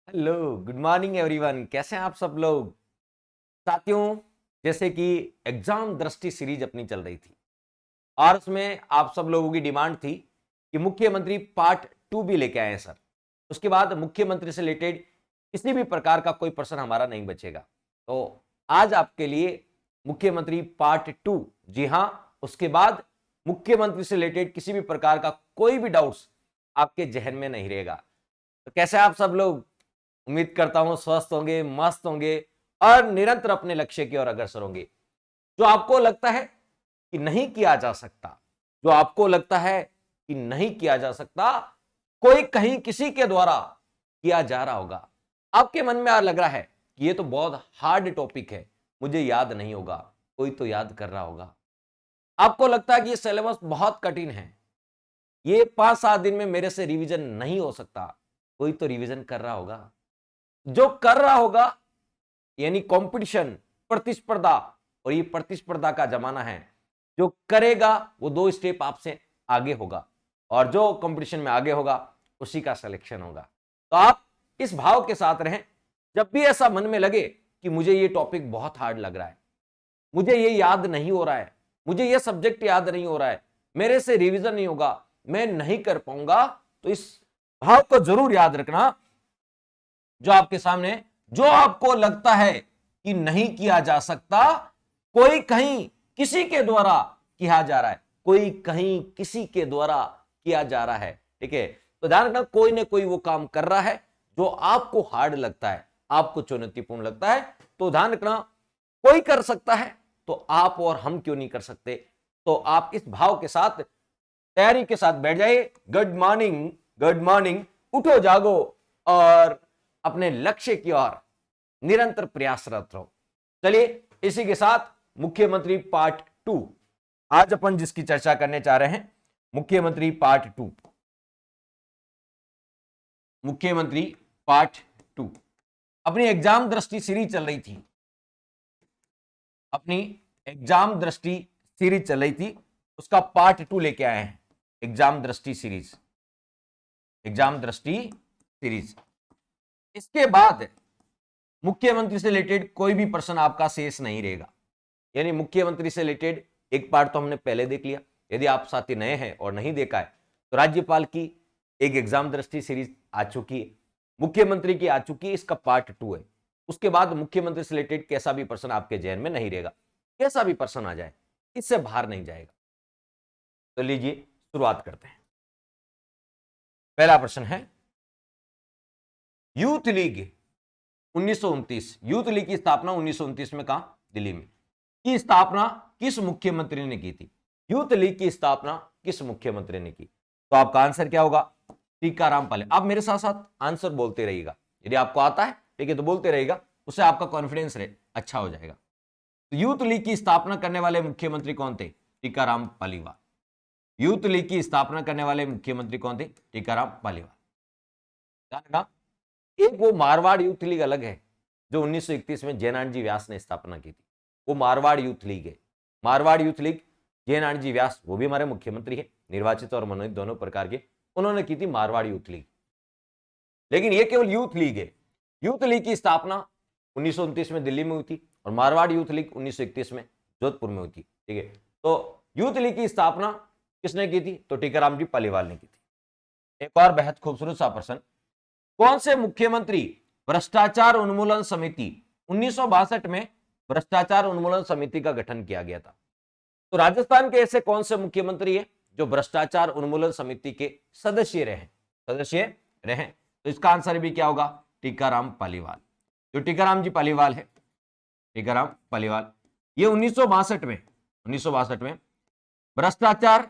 Hello, good morning everyone. कैसे हैं आप सब लोग? साथियों, जैसे कि एग्जाम दृष्टि सीरीज अपनी चल रही थी और उसमें आप सब लोगों की डिमांड थी कि मुख्यमंत्री पार्ट 2 भी लेके आए हैं सर। उसके बाद मुख्यमंत्री से रिलेटेड किसी भी प्रकार का कोई प्रश्न हमारा नहीं बचेगा। तो आज आपके लिए मुख्यमंत्री पार्ट 2, जी हां, उसके बाद मुख्यमंत्री से रिलेटेड किसी भी प्रकार का कोई भी डाउट्स आपके जहन में नहीं रहेगा। तो कैसे आप सब लोग? उम्मीद करता हूं स्वस्थ होंगे, मस्त होंगे और निरंतर अपने लक्ष्य की ओर अग्रसर होंगे। जो आपको लगता है कि नहीं किया जा सकता, जो आपको लगता है कि नहीं किया जा सकता, कोई कहीं किसी के द्वारा किया जा रहा होगा, आपके मन में लग रहा है कि ये तो बहुत हार्ड टॉपिक है, मुझे याद नहीं होगा, कोई तो याद कर रहा होगा। आपको लगता है कि ये सिलेबस बहुत कठिन है, ये 5-7 दिन में मेरे से रिवीजन नहीं हो सकता, कोई तो रिवीजन कर रहा होगा। जो कर रहा होगा यानी कंपटीशन, प्रतिस्पर्धा, और ये प्रतिस्पर्धा का जमाना है। जो करेगा वो 2 स्टेप आपसे आगे होगा और जो कंपटीशन में आगे होगा उसी का सिलेक्शन होगा। तो आप इस भाव के साथ रहें। जब भी ऐसा मन में लगे कि मुझे ये टॉपिक बहुत हार्ड लग रहा है, मुझे ये याद नहीं हो रहा है, मुझे ये सब्जेक्ट याद नहीं हो रहा है, मेरे से रिवीजन नहीं होगा, मैं नहीं कर पाऊंगा, तो इस भाव को जरूर याद रखना। जो आपके सामने, जो आपको लगता है कि नहीं किया जा सकता, कोई कहीं किसी के द्वारा किया जा रहा है, कोई कहीं किसी के द्वारा किया जा रहा है, ठीक है? तो ध्यान रखना, कोई ना कोई वो काम कर रहा है जो आपको हार्ड लगता है, आपको चुनौतीपूर्ण लगता है। तो ध्यान रखना, कोई कर सकता है तो आप और हम क्यों नहीं कर सकते? तो आप इस भाव के साथ, तैयारी के साथ बैठ जाइए। Good morning, good morning. उठो, जागो और अपने लक्ष्य की ओर निरंतर प्रयासरत रहो। चलिए, इसी के साथ मुख्यमंत्री पार्ट 2, आज अपन जिसकी चर्चा करने जा रहे हैं, मुख्यमंत्री पार्ट 2। मुख्यमंत्री पार्ट 2 अपनी एग्जाम दृष्टि सीरीज चल रही थी, अपनी एग्जाम दृष्टि सीरीज चल रही थी, उसका पार्ट 2 लेके आए हैं। एग्जाम दृष्टि सीरीज, एग्जाम दृष्टि सीरीज। इसके बाद मुख्यमंत्री से रिलेटेड कोई भी प्रश्न आपका शेष नहीं रहेगा। यानी मुख्यमंत्री से रिलेटेड एक पार्ट तो हमने पहले देख लिया। यदि आप साथी नए हैं और नहीं देखा है तो राज्यपाल की एक एग्जाम दृष्टि सीरीज आ चुकी है, मुख्यमंत्री की आ चुकी है, इसका पार्ट 2 है। उसके बाद मुख्यमंत्री से रिलेटेड कैसा भी प्रश्न आपके जहन में नहीं रहेगा, कैसा भी प्रश्न आ जाए इससे बाहर नहीं जाएगा। तो लीजिए शुरुआत करते हैं। पहला प्रश्न है, यूथ लीग 1929, यूथ लीग की स्थापना 1929 में कहा? दिल्ली में। की स्थापना किस मुख्यमंत्री ने की थी? यूथ लीग की स्थापना किस मुख्यमंत्री ने की? तो आपका आंसर क्या होगा? टीकाराम पाले। आप मेरे साथ साथ आंसर बोलते रहिएगा, यदि आपको आता है ठीक है तो बोलते रहेगा, उससे आपका कॉन्फिडेंस अच्छा हो जाएगा। तो यूथ लीग की स्थापना करने वाले मुख्यमंत्री कौन थे? टीकाराम पालीवाल। यूथ लीग की स्थापना करने वाले मुख्यमंत्री कौन थे? टीकाराम पालीवाल। एक वो मारवाड़ यूथ लीग अलग है जो 1931 में जयनारायण व्यास ने स्थापना की थी, वो मारवाड़ यूथ लीग है। मारवाड़ यूथ लीग, जयनारायण व्यास वो भी हमारे मुख्यमंत्री है, निर्वाचित और मनोनीत दोनों प्रकार के, उन्होंने की थी मारवाड़ यूथ लीग। लेकिन ये केवल यूथ लीग है। यूथ लीग की स्थापना 1929 में दिल्ली में हुई थी और मारवाड़ यूथ लीग 1931 में जोधपुर में हुई थी, ठीक है? तो यूथ लीग की स्थापना किसने की थी? तो टीकाराम जी पालीवाल ने की थी। एक और बेहद खूबसूरत सा प्रश्न, कौन से मुख्यमंत्री भ्रष्टाचार उन्मूलन समिति 1962 में भ्रष्टाचार उन्मूलन समिति का गठन किया गया था? तो राजस्थान के ऐसे कौन से मुख्यमंत्री हैं जो भ्रष्टाचार उन्मूलन समिति के सदस्य रहे? तो इसका आंसर भी क्या होगा? टीकाराम पालीवाल। जो टीकाराम जी पालीवाल है, टीकाराम पालीवाल, ये 1962 में भ्रष्टाचार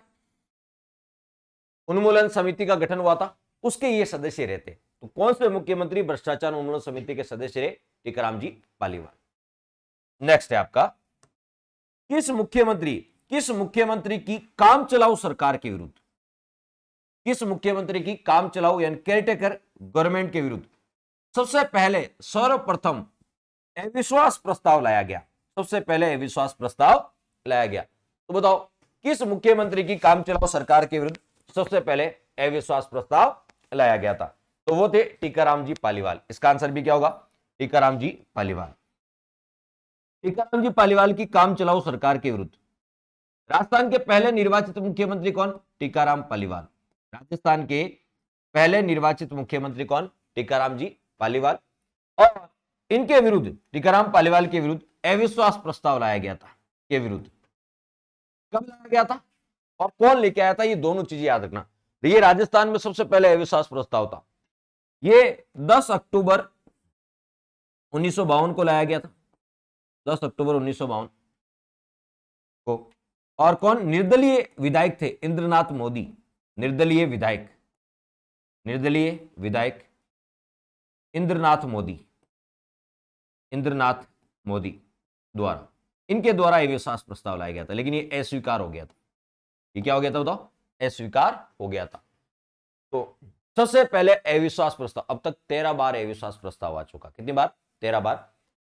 उन्मूलन समिति का गठन हुआ था, उसके ये सदस्य रहते। तो कौन से मुख्यमंत्री भ्रष्टाचार उन्मूलन समिति के सदस्य रहे? टीकाराम जी पालीवाल। नेक्स्ट है आपका, किस मुख्यमंत्री की काम चलाऊ सरकार के विरुद्ध, किस मुख्यमंत्री की काम चलाऊ यानी केयरटेकर गवर्नमेंट के विरुद्ध सबसे पहले सर्वप्रथम अविश्वास प्रस्ताव लाया गया? सबसे पहले अविश्वास प्रस्ताव लाया गया, तो बताओ किस मुख्यमंत्री की काम चलाऊ सरकार के विरुद्ध सबसे पहले अविश्वास प्रस्ताव लाया गया था? तो वो थे टीकाराम जी पालीवाल। इसका आंसर भी क्या होगा? टीकाराम जी पालीवाल। टीकाराम जी पालीवाल की काम चलाओ सरकार के विरुद्ध राजस्थान के पहले निर्वाचित मुख्यमंत्री कौन? टीकाराम पालीवाल। राजस्थान के पहले निर्वाचित मुख्यमंत्री कौन? टीकाराम जी पालीवाल। और इनके विरुद्ध, टीकाराम पालीवाल के विरुद्ध अविश्वास प्रस्ताव लाया गया था। के विरुद्ध कब लाया गया था और कौन लेके आया था, ये दोनों चीजें याद रखना। ये राजस्थान में सबसे पहले अविश्वास प्रस्ताव था, ये 10 अक्टूबर 1952 को लाया गया था। 10 अक्टूबर 1952 को। और कौन? निर्दलीय विधायक थे इंद्रनाथ मोदी। निर्दलीय विधायक, निर्दलीय विधायक इंद्रनाथ मोदी, इंद्रनाथ मोदी द्वारा, इनके द्वारा अविश्वास प्रस्ताव लाया गया था, लेकिन ये अस्वीकार हो गया था। ये क्या हो गया था बताओ? अस्वीकार हो गया था। तो सबसे पहले अविश्वास प्रस्ताव, अब तक 13 बार अविश्वास प्रस्ताव आ चुका। कितनी बार? 13 बार।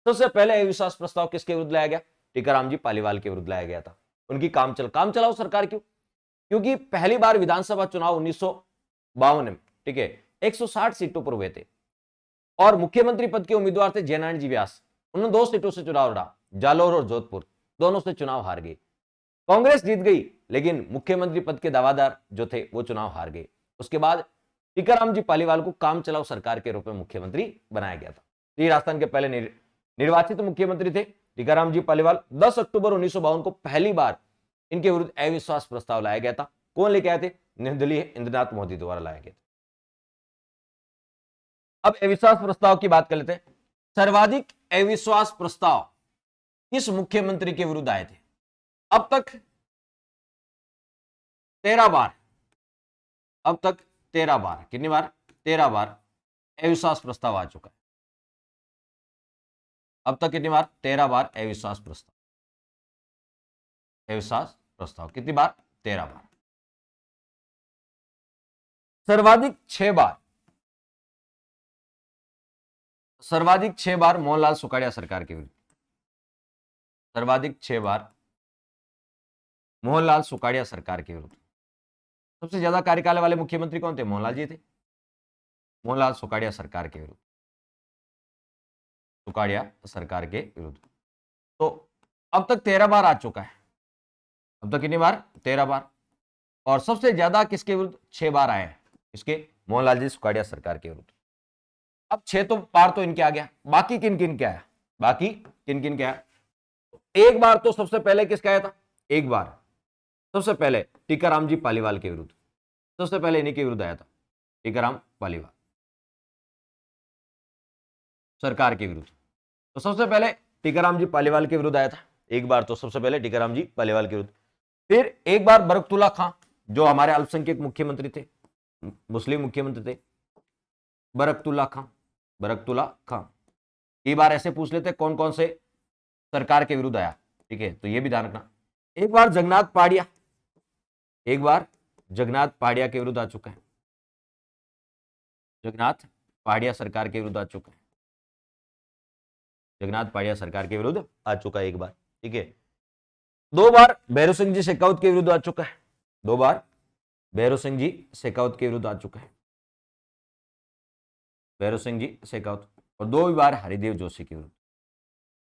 सबसे पहले अविश्वास प्रस्ताव किसके विरुद्ध लाया गया? टीकाराम जी पालीवाल के विरुद्ध लाया गया था। उनकी काम चलाओ सरकार क्यों? क्योंकि पहली बार विधानसभा चुनाव 1952 में, ठीक है, 160 सीटों पर हुए थे और मुख्यमंत्री पद के उम्मीदवार थे जयनारायण जी व्यास। उन्होंने 2 सीटों से चुनाव लड़ा, जालोर और जोधपुर, दोनों से चुनाव हार गए। कांग्रेस जीत गई, लेकिन मुख्यमंत्री पद के दावादार जो थे वो चुनाव हार गए। उसके बाद टीकाराम जी पालीवाल को काम चलाओ सरकार के रूप में मुख्यमंत्री बनाया गया था। ये राजस्थान के पहले निर्वाचित मुख्यमंत्री थे टीकाराम जी पालीवाल। 10 अक्टूबर 1952 को पहली बार इनके विरुद्ध अविश्वास प्रस्ताव लाया गया था। कौन लेके आए थे? निर्दलीय इंद्रनाथ मोदी द्वारा लाया गया था। अब अविश्वास प्रस्ताव की बात कर लेते हैं। सर्वाधिक अविश्वास प्रस्ताव किस मुख्यमंत्री के विरुद्ध आए थे? अब तक 13 बार, अब तक 13 बार, कितनी बार? 13 बार अविश्वास प्रस्ताव आ चुका है। अब तक कितनी बार? 13 बार अविश्वास प्रस्ताव। अविश्वास प्रस्ताव कितनी बार? 13 बार। सर्वाधिक 6 बार, सर्वाधिक 6 बार मोहनलाल सुखाड़िया सरकार के विरुद्ध। सर्वाधिक 6 बार मोहनलाल सुखाड़िया सरकार के विरुद्ध। सबसे ज्यादा कार्यकाल वाले मुख्यमंत्री कौन थे? मोहनलाल जी थे। मोहनलाल सुखाड़िया सरकार के विरुद्ध, सुखाड़िया सरकार के विरुद्ध। तो अब तक 13 बार आ चुका है। अब तक कितनी बार? 13 बार। और सबसे ज्यादा किसके विरुद्ध? 6 बार आए हैं। किसके? मोहनलाल जी सुखाड़िया सरकार के विरुद्ध। अब 6 तो बार तो इनके आ गया, बाकी किन किन क्या है? बाकी किन किन क्या है? एक बार तो सबसे पहले किसका आया था? एक बार सबसे पहले टीकाराम जी पालीवाल के विरुद्ध, सबसे पहले इन्हीं के विरुद्ध आया था, टीकाराम पालीवाल सरकार के विरुद्ध। तो सबसे पहले टीकाराम जी पालीवाल के विरुद्ध आया था एक बार, तो सबसे पहले टीकाराम जी पालीवाल के विरुद्ध। फिर एक बार बरकतुल्ला खां, जो हमारे अल्पसंख्यक मुख्यमंत्री थे, मुस्लिम मुख्यमंत्री थे, बरकतुल्ला खां, बरकतुल्ला खां। कई बार ऐसे पूछ लेते कौन कौन से सरकार के विरुद्ध आया, ठीक है, तो ये भी ध्यान रखना। एक बार जगन्नाथ पहाड़िया, एक बार जगन्नाथ पहाड़िया के विरुद्ध आ चुका है, जगन्नाथ पहाड़िया सरकार के विरुद्ध आ चुका है, जगन्नाथ पहाड़िया सरकार के विरुद्ध आ चुका है एक बार, ठीक है। 2 बार भैरव सिंह जी शेखावत के विरुद्ध आ चुका है, 2 बार भैरव सिंह जी शेखावत के विरुद्ध आ चुका है, भैरव सिंह जी शेखावत। और 2 बार हरिदेव जोशी के विरुद्ध,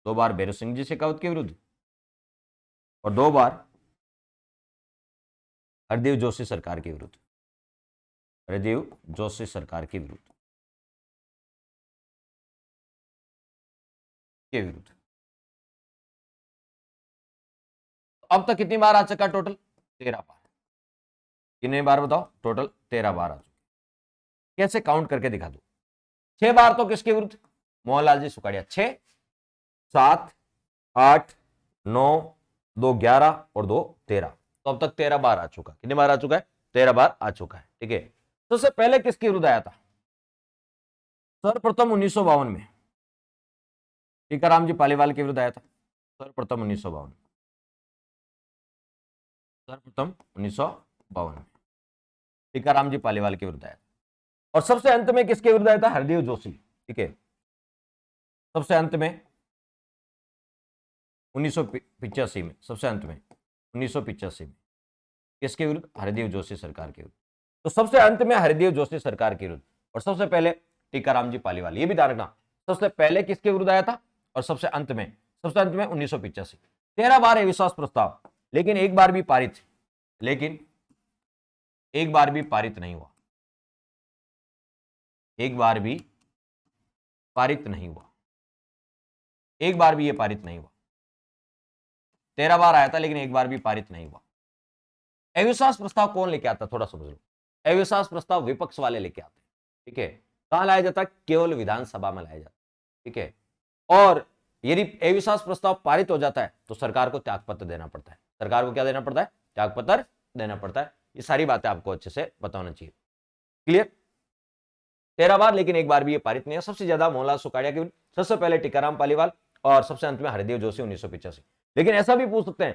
2 बार भैरव सिंह जी शेखावत के विरुद्ध और 2 बार हरिदेव जोशी सरकार के विरुद्ध, हरिदेव जोशी सरकार के विरुद्ध, के विरुद्ध। अब तक कितनी बार आ चुका टोटल? 13 बार। कितने बार बताओ? टोटल 13 बार आ चुके। कैसे काउंट करके दिखा दो। 6 बार तो किसके विरुद्ध? मोहनलाल जी सुखाड़िया, 6, 7, 8, 9, 2 11 और 2 13। तो अब तक 13 बार आ चुका। कितनी बार आ चुका है? 13 बार आ चुका है, ठीक है। तो सबसे पहले किसके विरुद्ध आया था? सर्वप्रथम 1952 में टीकाराम जी पालीवाल के विरुद्ध आया था, सर्वप्रथम 1952, सर्वप्रथम 1952 में टीकाराम जी पालीवाल के विरुद्ध आया। और सबसे अंत में किसके विरुद्ध आया था? हरदेव जोशी, ठीक है। सबसे अंत में 1985 में, सबसे अंत में 1985 में किसके विरुद्ध? हरदेव जोशी सरकार के विरुद्ध। तो सबसे अंत में हरदेव जोशी सरकार के विरुद्ध और सबसे पहले टीकाराम जी पालीवाल। ये भी ध्यान रखना, सबसे पहले किसके विरुद्ध आया था और सबसे अंत में 1985। 13 बार अविश्वास प्रस्ताव, लेकिन एक बार भी पारित नहीं हुआ, एक बार भी पारित नहीं हुआ, एक बार भी ये पारित नहीं हुआ। 13 बार आया था लेकिन एक बार भी पारित नहीं हुआ। अविश्वास प्रस्ताव कौन लेके आता, थोड़ा समझ लो। अविश्वास प्रस्ताव विपक्ष वाले लेके आते हैं, ठीक है। कहां लाया जाता है, केवल विधानसभा में लाया जाता है, ठीक है। और यदि अविश्वास प्रस्ताव पारित हो जाता है तो सरकार को त्यागपत्र देना पड़ता है। सरकार को क्या देना पड़ता है, त्यागपत्र देना पड़ता है। ये सारी बातें आपको अच्छे से पता होना चाहिए। क्लियर। 13 बार, लेकिन एक बार भी ये पारित नहीं है। सबसे ज्यादा मोहनलाल सुखाड़िया के, सबसे पहले टीकाराम पालीवाल और सबसे अंत में हरदेव जोशी 1985। लेकिन ऐसा भी पूछ सकते हैं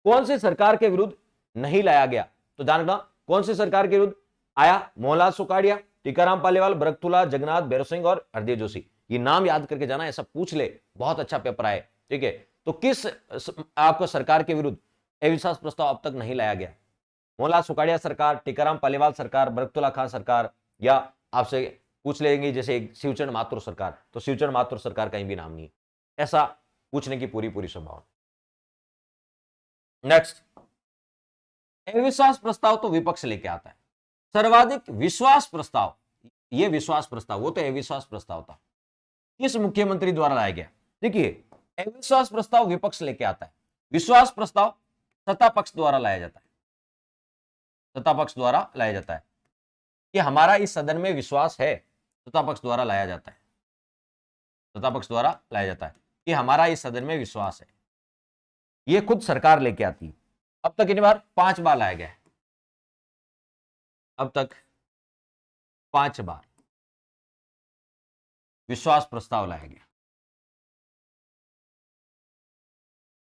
कौन सी सरकार के विरुद्ध नहीं लाया गया, तो जानना कौन सी सरकार के विरुद्ध आया, मोहनलाल सुखाड़िया, टीकाराम पालीवाल, बरकतुल्ला, जगन्नाथ, भैरव सिंह और हरदेव जोशी। ये नाम याद करके जाना, ऐसा पूछ ले, बहुत अच्छा पेपर आए, ठीक है। तो किस आपको सरकार के विरुद्ध अविश्वास प्रस्ताव अब तक नहीं लाया गया, मोहनलाल सुखाड़िया सरकार, टीकाराम पालीवाल सरकार, बरकतुल्ला खान सरकार, या आपसे पूछ लेंगे जैसे शिवचरण माथुर सरकार, तो शिवचरण माथुर सरकार कहीं भी नाम नहीं है। ऐसा पूछने की पूरी संभावना। नेक्स्ट, अविश्वास प्रस्ताव तो विपक्ष लेके आता है। सर्वाधिक विश्वास प्रस्ताव, ये विश्वास प्रस्ताव, वो तो अविश्वास प्रस्ताव था, किस मुख्यमंत्री द्वारा लाया गया। देखिए, अविश्वास प्रस्ताव विपक्ष लेके आता है, विश्वास प्रस्ताव सत्ता पक्ष द्वारा लाया जाता है। सत्ता पक्ष द्वारा लाया जाता है कि हमारा इस सदन में विश्वास है, सत्ता पक्ष द्वारा लाया जाता है। सत्ता पक्ष द्वारा लाया जाता है कि हमारा इस सदन में विश्वास है। ये खुद सरकार लेके आती है। अब तक कितनी बार, 5 बार लाया गया है। अब तक 5 बार विश्वास प्रस्ताव लाया गया,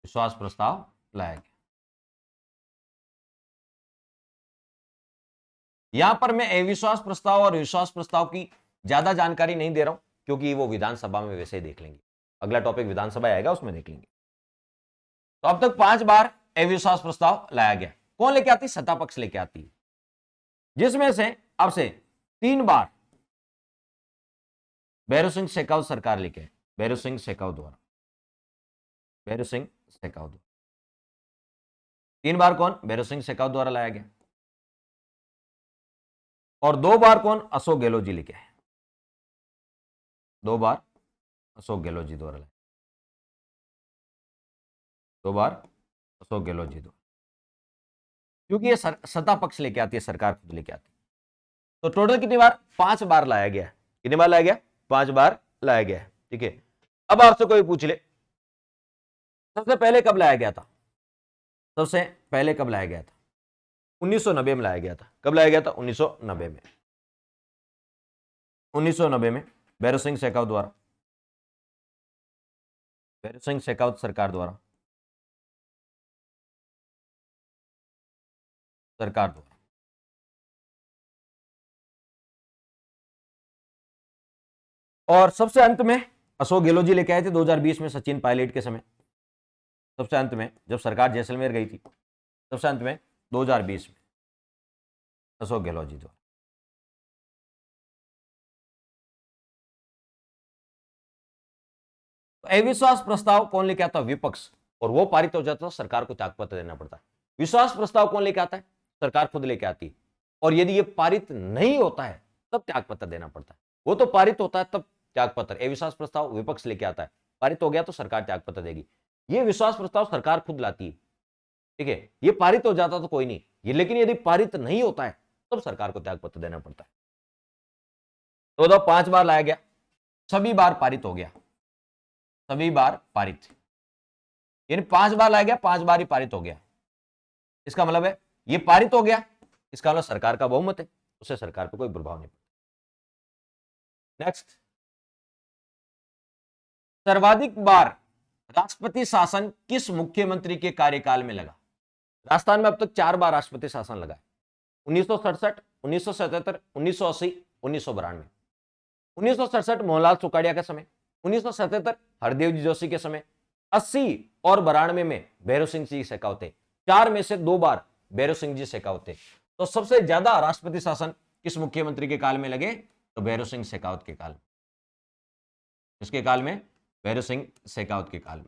विश्वास प्रस्ताव लाया गया। यहां पर मैं अविश्वास प्रस्ताव और विश्वास प्रस्ताव की ज्यादा जानकारी नहीं दे रहा हूं, क्योंकि वो विधानसभा में वैसे ही देख लेंगे। अगला टॉपिक विधानसभा आएगा, उसमें देख लेंगे। तो अब तक 5 बार अविश्वास प्रस्ताव लाया गया। कौन लेके आती, सत्ता पक्ष लेके आती है, जिसमें से अब से 3 बार भैरव सिंह शेखावत सरकार लेके आए, भैरव सिंह शेखावत द्वारा, भैरव सिंह शेखावत द्वारा। 3 बार कौन, भैरव सिंह शेखावत द्वारा लाया गया। और 2 बार कौन, अशोक गहलोत जी लेके आए। 2 बार अशोक गहलोत जी द्वारा लाया, 2 बार अशोक गहलोत जी द्वारा, क्योंकि ये सत्ता पक्ष लेके आती है, सरकार खुद लेके आती है। तो टोटल कितनी बार, 5 बार लाया गया। कितनी बार लाया गया, 5 बार लाया गया, ठीक है। अब आपसे कोई पूछ ले सबसे पहले कब लाया गया था, सबसे पहले कब लाया गया था, 1990 में लाया गया था। कब लाया गया था, 1990 में। 1990 में भैरव सिंह शेखावत द्वारा, भैरव सिंह शेखावत सरकार द्वारा, सरकार द्वारा। और सबसे अंत में अशोक गहलोत जी लेके आए थे 2020 में, सचिन पायलट के समय। सबसे अंत में जब सरकार जैसलमेर गई थी, सबसे अंत में 2020 में अशोक गहलोत जी द्वारा। अविश्वास प्रस्ताव कौन लेके आता, विपक्ष, और वो पारित हो जाता है, सरकार को त्यागपत्र देना पड़ता है। विश्वास प्रस्ताव कौन लेके आता है, सरकार खुद लेके आती है। और यदि ये पारित नहीं होता है तब त्यागपत्र देना पड़ता है। वो तो पारित होता है तब त्यागपत्र, अविश्वास प्रस्ताव विपक्ष लेके आता है, पारित हो गया तो सरकार त्यागपत्र देगी। ये विश्वास प्रस्ताव सरकार खुद लाती है, ठीक है। ये पारित हो जाता तो कोई नहीं, ये लेकिन यदि पारित नहीं होता है तब सरकार को त्यागपत्र देना पड़ता है। तो 5 बार लाया गया, सभी बार पारित हो गया, सभी बार पारित, यानी 5 बार लाया गया, 5 बार ही पारित हो गया। इसका मतलब है ये पारित हो गया, इसका मतलब सरकार का बहुमत है, उससे सरकार पर कोई प्रभाव नहीं पड़ता। नेक्स्ट, सर्वाधिक बार राष्ट्रपति शासन किस मुख्यमंत्री के कार्यकाल में लगा। राजस्थान में अब तक 4 बार राष्ट्रपति शासन लगा है, 1967, 1977, 1980, 1992। 1967 मोहनलाल सुखाड़िया के समय, 1977 हरदेव जी जोशी के समय, 80 और 92 में भैरव सिंह जी शेखावत थे। 4 में से 2 बार भैरव सिंह जी शेखावत थे। तो सबसे ज्यादा राष्ट्रपति शासन किस मुख्यमंत्री के काल में लगे, तो भैरव सिंह शेखावत के काल में। किसके काल में? भैरव सिंह शेखावत के काल में।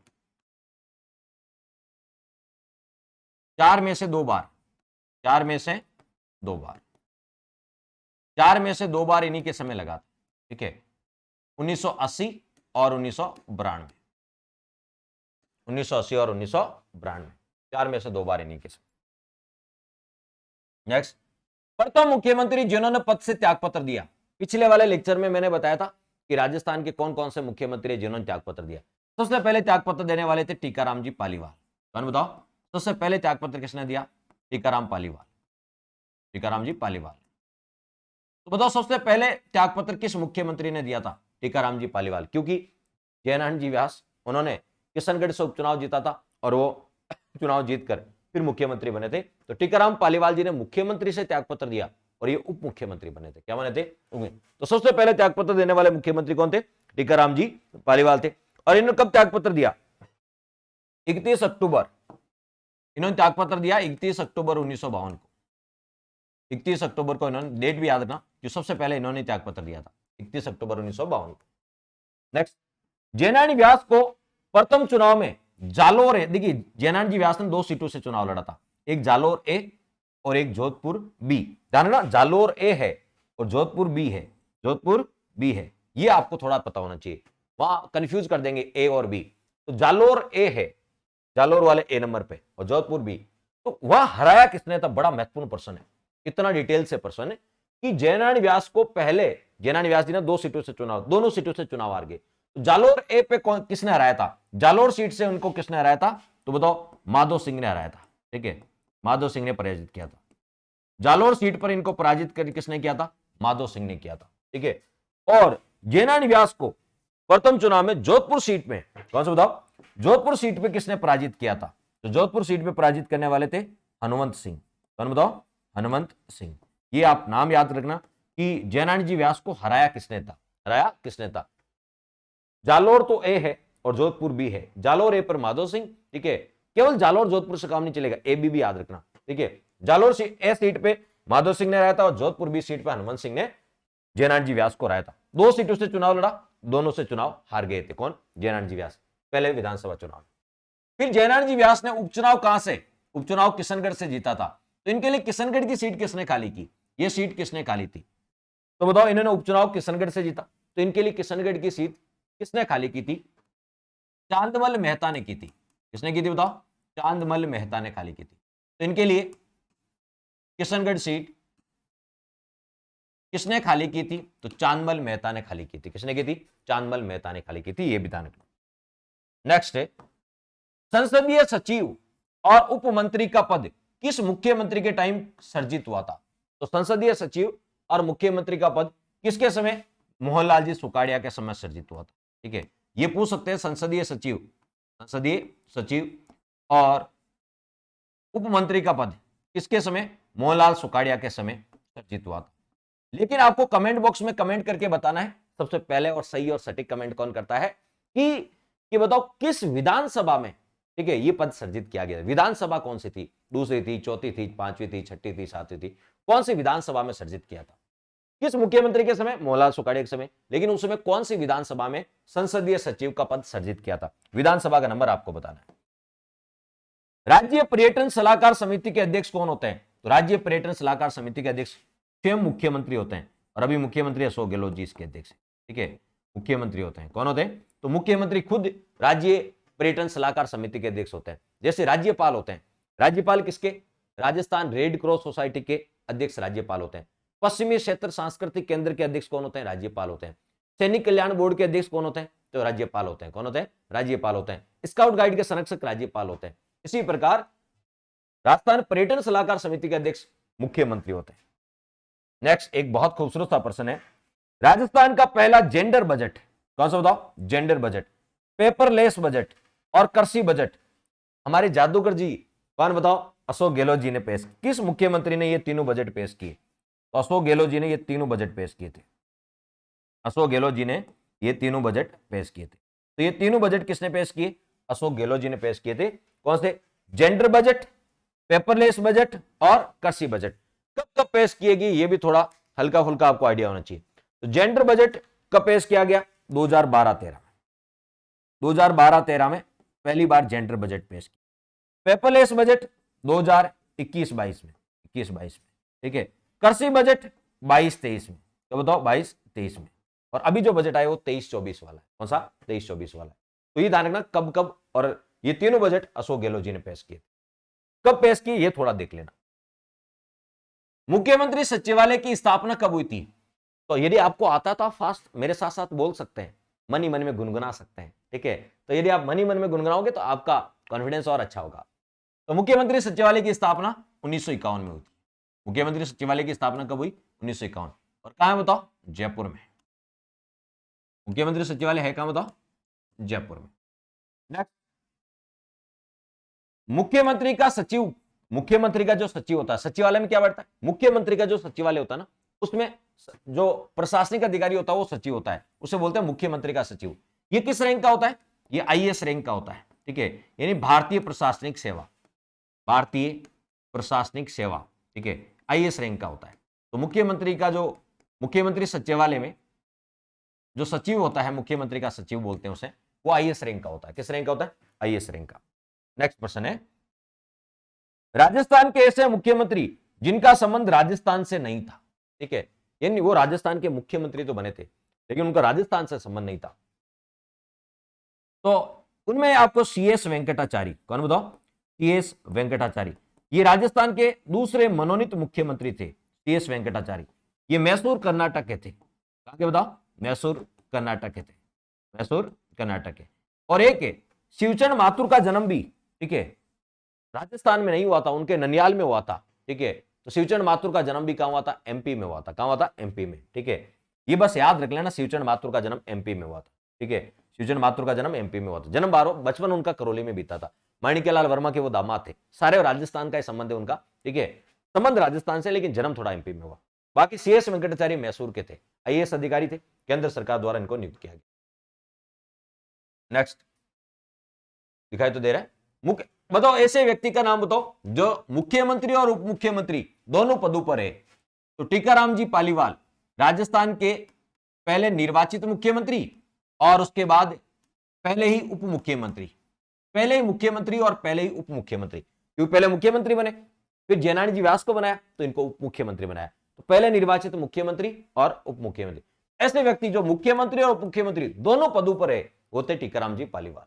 4 में से 2 बार, 4 में से 2 बार, 4 में से 2 बार इन्हीं के समय लगा था। ठीक है, 1980 और 1992, 1980 और 1992, 4 में से 2 बार इन्हीं के समय। नेक्स्ट, प्रथम मुख्यमंत्री जिन्होंने पद से त्यागपत्र दिया। पिछले वाले लेक्चर में मैंने बताया था कि राजस्थान के कौन कौन से मुख्यमंत्री जिन्होंने त्यागपत्र दिया। सबसे पहले त्यागपत्र देने वाले थे टीकाराम जी पालीवाल। कौन बताओ? सबसे पहले त्यागपत्र किसने दिया? टीकाराम पालीवाल, टीकाराम जी पालीवाल। तो बताओ सबसे पहले त्यागपत्र किस मुख्यमंत्री ने दिया था? टीकाराम जी पालीवाल, क्योंकि जयनारायण जी व्यास उन्होंने किशनगढ़ से उपचुनाव जीता था और वो चुनाव जीतकर फिर मुख्यमंत्री बने थे। तो टीकाराम पालीवाल जी ने मुख्यमंत्री से त्यागपत्र दिया और ये उप मुख्यमंत्री बने थे। क्या बने थे? तो सबसे पहले त्यागपत्र देने वाले मुख्यमंत्री कौन थे? टीकाराम जी पालीवाल थे। और इन्होंने कब त्यागपत्र दिया? 31 अक्टूबर, इन्होंने त्यागपत्र दिया 31 अक्टूबर 1952 को। 31 अक्टूबर को इन्होंने, डेट भी याद रखना, जो सबसे पहले इन्होंने त्यागपत्र दिया था 31 अक्टूबर 1952 को। नेक्स्ट, जयनारायण व्यास को प्रथम चुनाव में जालोर ए, देखिए जयनारायण जी व्यास ने 2 सीटों से चुनाव लड़ा था, एक जालोर ए और एक जोधपुर बी। ध्यान रखना, जालोर ए है और जोधपुर बी है, जोधपुर बी है, ये आपको थोड़ा पता होना चाहिए, वहां कंफ्यूज कर देंगे ए और बी। तो जालोर ए है, जालोर वाले ए नंबर पे, और जोधपुर बी। तो वहां हराया किसने था? बड़ा महत्वपूर्ण प्रश्न है, इतना डिटेल से प्रश्न है कि जयनारायण व्यास को पहले, जयनारायण व्यास जी ने 2 सीटों से चुनाव, दोनों सीटों से चुनाव हार गए। तो जालोर ए पे किसने हराया था? जालोर सीट से उनको किसने हराया था? तो बताओ, माधो सिंह ने हराया था। ठीक है, माधो सिंह ने पराजित किया था। जालोर सीट पर इनको पराजित कर किसने किया था? माधो सिंह ने किया था। ठीक है, और जयनारायण व्यास को प्रथम चुनाव में जोधपुर सीट में, कौन सा बताओ? जोधपुर सीट पे किसने पराजित किया था? तो जोधपुर सीट पे पराजित करने वाले थे हनुमंत सिंह। कौन बताओ? हनुमंत सिंह। ये आप नाम याद रखना कि जयनारायण जी व्यास को हराया किसने था? हराया किसने था? जालोर तो ए है और जोधपुर बी है, जालोर ए पर माधो सिंह। ठीक है, केवल जालोर जोधपुर से काम नहीं चलेगा, ए बी भी याद रखना। ठीक है, जालोर ए सीट पे माधो सिंह ने हराया था और जोधपुर बी सीट पे हनुमंत सिंह ने जयनारायण जी व्यास को हराया था। 2 सीटों से चुनाव लड़ा, दोनों से चुनाव हार गए थे। कौन? जयनारायण जी व्यास, पहले विधानसभा चुनाव। फिर जयनारायण जी व्यास ने उपचुनाव कहां से? उपचुनाव किशनगढ़ से जीता था। तो इनके लिए किशनगढ़ की सीट किसने खाली की? ये सीट किसने खाली थी? तो बताओ, इन्होंने उपचुनाव किशनगढ़ से जीता, तो इनके लिए किशनगढ़ की सीट किसने खाली की थी? चांदमल मेहता ने की थी। किसने की थी बताओ? चांदमल मेहता ने खाली की थी। तो इनके लिए किशनगढ़ सीट किसने खाली की थी? तो चांदमल मेहता ने खाली की थी। किसने की थी? चांदमल मेहता ने खाली की थी, ये भी ध्यान रखना। नेक्स्ट है, संसदीय सचिव और उप मंत्री का पद किस मुख्यमंत्री के टाइम सर्जित हुआ था? तो संसदीय सचिव और मुख्यमंत्री का पद किसके समय? मोहनलाल जी सुकाड़िया के समय सर्जित हुआ था। ठीक है, ये पूछ सकते हैं, संसदीय सचिव और उप मंत्री का पद किसके समय? मोहनलाल सुकाड़िया के समय सर्जित हुआ था। लेकिन आपको कमेंट बॉक्स में कमेंट करके बताना है सबसे पहले, और सही और सटीक कमेंट कौन करता है कि बताओ किस विधानसभा में, ठीक है, ये पद सर्जित किया गया। विधानसभा कौन सी थी? दूसरी थी, चौथी थी, पांचवी थी, छठी थी, सातवीं थी? कौन सी विधानसभा में सर्जित किया था? किस मुख्यमंत्री के समय? मोहनलाल सुकाड़िया के समय। लेकिन उस समय कौन सी विधानसभा में संसदीय सचिव का पद सर्जित किया था? विधानसभा का नंबर आपको बताना है। राज्य पर्यटन सलाहकार समिति के अध्यक्ष कौन होते हैं? तो राज्य पर्यटन सलाहकार समिति के अध्यक्ष स्वयं मुख्यमंत्री होते हैं, और अभी मुख्यमंत्री अशोक गहलोत जी इसके अध्यक्ष हैं। ठीक है, मुख्यमंत्री होते हैं। कौन होते हैं? तो मुख्यमंत्री खुद राज्य पर्यटन सलाहकार समिति के अध्यक्ष होते हैं। जैसे राज्यपाल होते हैं, राज्यपाल किसके? राजस्थान रेड क्रॉस सोसाइटी के अध्यक्ष राज्यपाल होते हैं। पश्चिमी क्षेत्र सांस्कृतिक केंद्र के अध्यक्ष कौन होते हैं? राज्यपाल होते हैं। सैनिक कल्याण बोर्ड के अध्यक्ष कौन होते हैं? तो राज्यपाल होते हैं। कौन होते हैं? राज्यपाल होते हैं। स्काउट गाइड के संरक्षक राज्यपाल होते हैं। इसी प्रकार राजस्थान पर्यटन सलाहकार समिति के अध्यक्ष मुख्यमंत्री होते हैं। नेक्स्ट एक बहुत खूबसूरत सा प्रश्न है, राजस्थान का पहला जेंडर बजट कौन सा बताओ? जेंडर बजट, पेपरलेस बजट और कृषि बजट हमारे जादूगर जी कौन बताओ? अशोक गहलोत जी ने पेश। किस मुख्यमंत्री ने ये तीनों बजट पेश किए? तो अशोक गहलोत जी ने ये तीनों बजट पेश किए थे। अशोक गहलोत जी ने ये तीनों बजट पेश किए थे। तो ये तीनों बजट किसने पेश किए? अशोक गहलोत जी ने पेश किए थे। कौन से? जेंडर बजट, पेपरलेस बजट और कृषि बजट। कब कब पेश किए गए ये भी थोड़ा हल्का फुल्का आपको आइडिया होना चाहिए। तो जेंडर बजट कब पेश किया गया? 2012-13 में। 2012-13 में पहली बार जेंडर बजट पेश किया। पेपरलेस बजट 2021-22 में, 21-22 में, ठीक है। कृषि बजट 22-23 में, तो बताओ 22-23 में। और अभी जो बजट आया वो 23-24 वाला है। कौन सा? 23-24 वाला है। तो ये ध्यान रखना कब कब, और ये तीनों बजट अशोक गहलोत जी ने पेश किए थे। कब पेश किए ये थोड़ा देख लेना। मुख्यमंत्री सचिवालय की स्थापना कब हुई थी? तो यदि आपको आता तो आप फास्ट मेरे साथ साथ बोल सकते हैं, मन ही मन में गुनगुना सकते हैं, ठीक है। तो यदि आप मन ही मन में गुनगुनाओगे तो आपका कॉन्फिडेंस और अच्छा होगा। तो मुख्यमंत्री सचिवालय की स्थापना 1951 में हुई थी। मुख्यमंत्री सचिवालय की स्थापना कब हुई? 1951। और कहां है बताओ? जयपुर में। मुख्यमंत्री सचिवालय है कहां बताओ? जयपुर में। नेक्स्ट, मुख्यमंत्री का सचिव, मुख्यमंत्री का जो सचिव होता है, सचिवालय में क्या बैठता है? मुख्यमंत्री का जो सचिवालय होता है ना, उसमें जो प्रशासनिक अधिकारी होता है वो सचिव होता है, उसे बोलते हैं मुख्यमंत्री का सचिव। ये किस रैंक का होता है? ये आईएएस रैंक का होता है, ठीक है, यानी भारतीय प्रशासनिक सेवा, भारतीय प्रशासनिक सेवा, ठीक है, आईएएस रैंक का होता है। तो मुख्यमंत्री का जो, मुख्यमंत्री सचिवालय में जो सचिव होता है, मुख्यमंत्री का सचिव बोलते हैं उसे, वो आईएएस रैंक का होता है। किस रैंक का होता है? आईएएस रैंक का। नेक्स्ट प्रश्न है, राजस्थान के ऐसे मुख्यमंत्री जिनका संबंध राजस्थान से नहीं था, ठीक है, यानी वो राजस्थान के मुख्यमंत्री तो बने थे लेकिन उनका राजस्थान से संबंध नहीं था। तो उनमें आपको सीएस वेंकटाचारी, कौन बताओ? सीएस वेंकटाचारी, ये राजस्थान के दूसरे मनोनीत मुख्यमंत्री थे। सीएस वेंकटाचारी, ये मैसूर कर्नाटक के थे। कहां के बताओ? मैसूर कर्नाटक के थे, मैसूर कर्नाटक के। और एक शिवचंद माथुर का जन्म भी, ठीक है, राजस्थान में नहीं हुआ था, उनके ननियाल में हुआ था, ठीक है। तो शिवचंद माथुर का जन्म भी कहां हुआ था? एमपी में हुआ था। कहां हुआ था? एमपी में, ठीक है। ये बस याद रख लेना, शिवचंद माथुर का जन्म एमपी में हुआ था, ठीक है। शिवचंद माथुर का जन्म एमपी में हुआ था। जन्म बचपन उनका करौली में बीता था। माणिक्यलाल वर्मा के वो दामाद थे। सारे राजस्थान का संबंध है उनका, ठीक है, संबंध राजस्थान से, लेकिन जन्म थोड़ा एमपी में हुआ। बाकी सीएस वेंकटाचार्य मैसूर के थे, आईएएस अधिकारी थे, केंद्र सरकार द्वारा इनको नियुक्त किया गया। नेक्स्ट, दिखाई तो दे रहा है। मुख्य बताओ, ऐसे व्यक्ति का नाम बताओ जो मुख्यमंत्री और उप मुख्यमंत्री दोनों पदों पर है। तो टीकाराम जी पालीवाल राजस्थान के पहले निर्वाचित मुख्यमंत्री और उसके बाद पहले ही उप मुख्यमंत्री, पहले ही मुख्यमंत्री और पहले ही उप मुख्यमंत्री। क्योंकि पहले मुख्यमंत्री बने, फिर जयनारायण जी व्यास को बनाया तो इनको उप मुख्यमंत्री बनाया। तो पहले निर्वाचित मुख्यमंत्री और उप मुख्यमंत्री। ऐसे व्यक्ति जो मुख्यमंत्री और उप मुख्यमंत्री दोनों पदों पर है वो थे टीकाराम जी पालीवाल।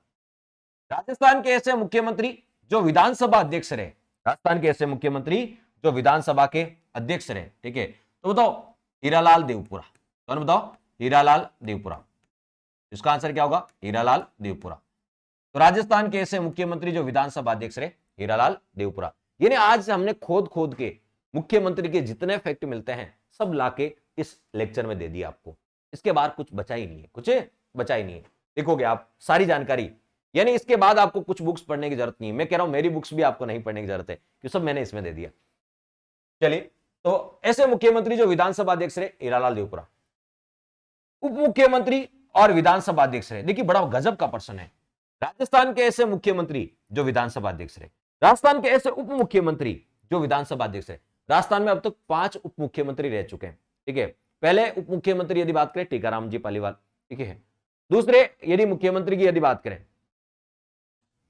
राजस्थान के ऐसे मुख्यमंत्री जो विधानसभा अध्यक्ष रहे, राजस्थान के ऐसे मुख्यमंत्री जो विधानसभा के अध्यक्ष रहे, ठीक है। तो बताओ, हीरालाल देवपुरा। कौन बताओ? हीरालाल देवपुरा। इसका आंसर क्या होगा? हीरालाल देवपुरा। तो राजस्थान के ऐसे मुख्यमंत्री जो विधानसभा अध्यक्ष रहे, हीरालाल देवपुरा। यानी आज हमने खोद खोद के मुख्यमंत्री के जितने फैक्ट मिलते हैं सब लाके इस लेक्चर में दे दिया आपको। इसके बाद कुछ बचा ही नहीं है, कुछ बचा ही नहीं है। देखोगे आप सारी जानकारी, यानी इसके बाद आपको कुछ बुक्स पढ़ने की जरूरत नहीं है। मैं कह रहा हूं मेरी बुक्स भी आपको नहीं पढ़ने की जरूरत है, कि सब मैंने इसमें दे दिया। चलिए, तो ऐसे मुख्यमंत्री जो विधानसभा अध्यक्ष रहे, हीरालाल देवपुरा। उप मुख्यमंत्री और विधानसभा अध्यक्ष रहे। देखिए, बड़ा गजब का प्रश्न है। राजस्थान के ऐसे मुख्यमंत्री जो विधानसभा अध्यक्ष रहे, राजस्थान के ऐसे उप मुख्यमंत्री जो विधानसभा अध्यक्ष रहे। राजस्थान में अब तक 5 उप मुख्यमंत्री रह चुके हैं, ठीक है। पहले उप मुख्यमंत्री यदि बात करें, टीकाराम जी पालीवाल, ठीक है। दूसरे यदि मुख्यमंत्री की यदि बात करें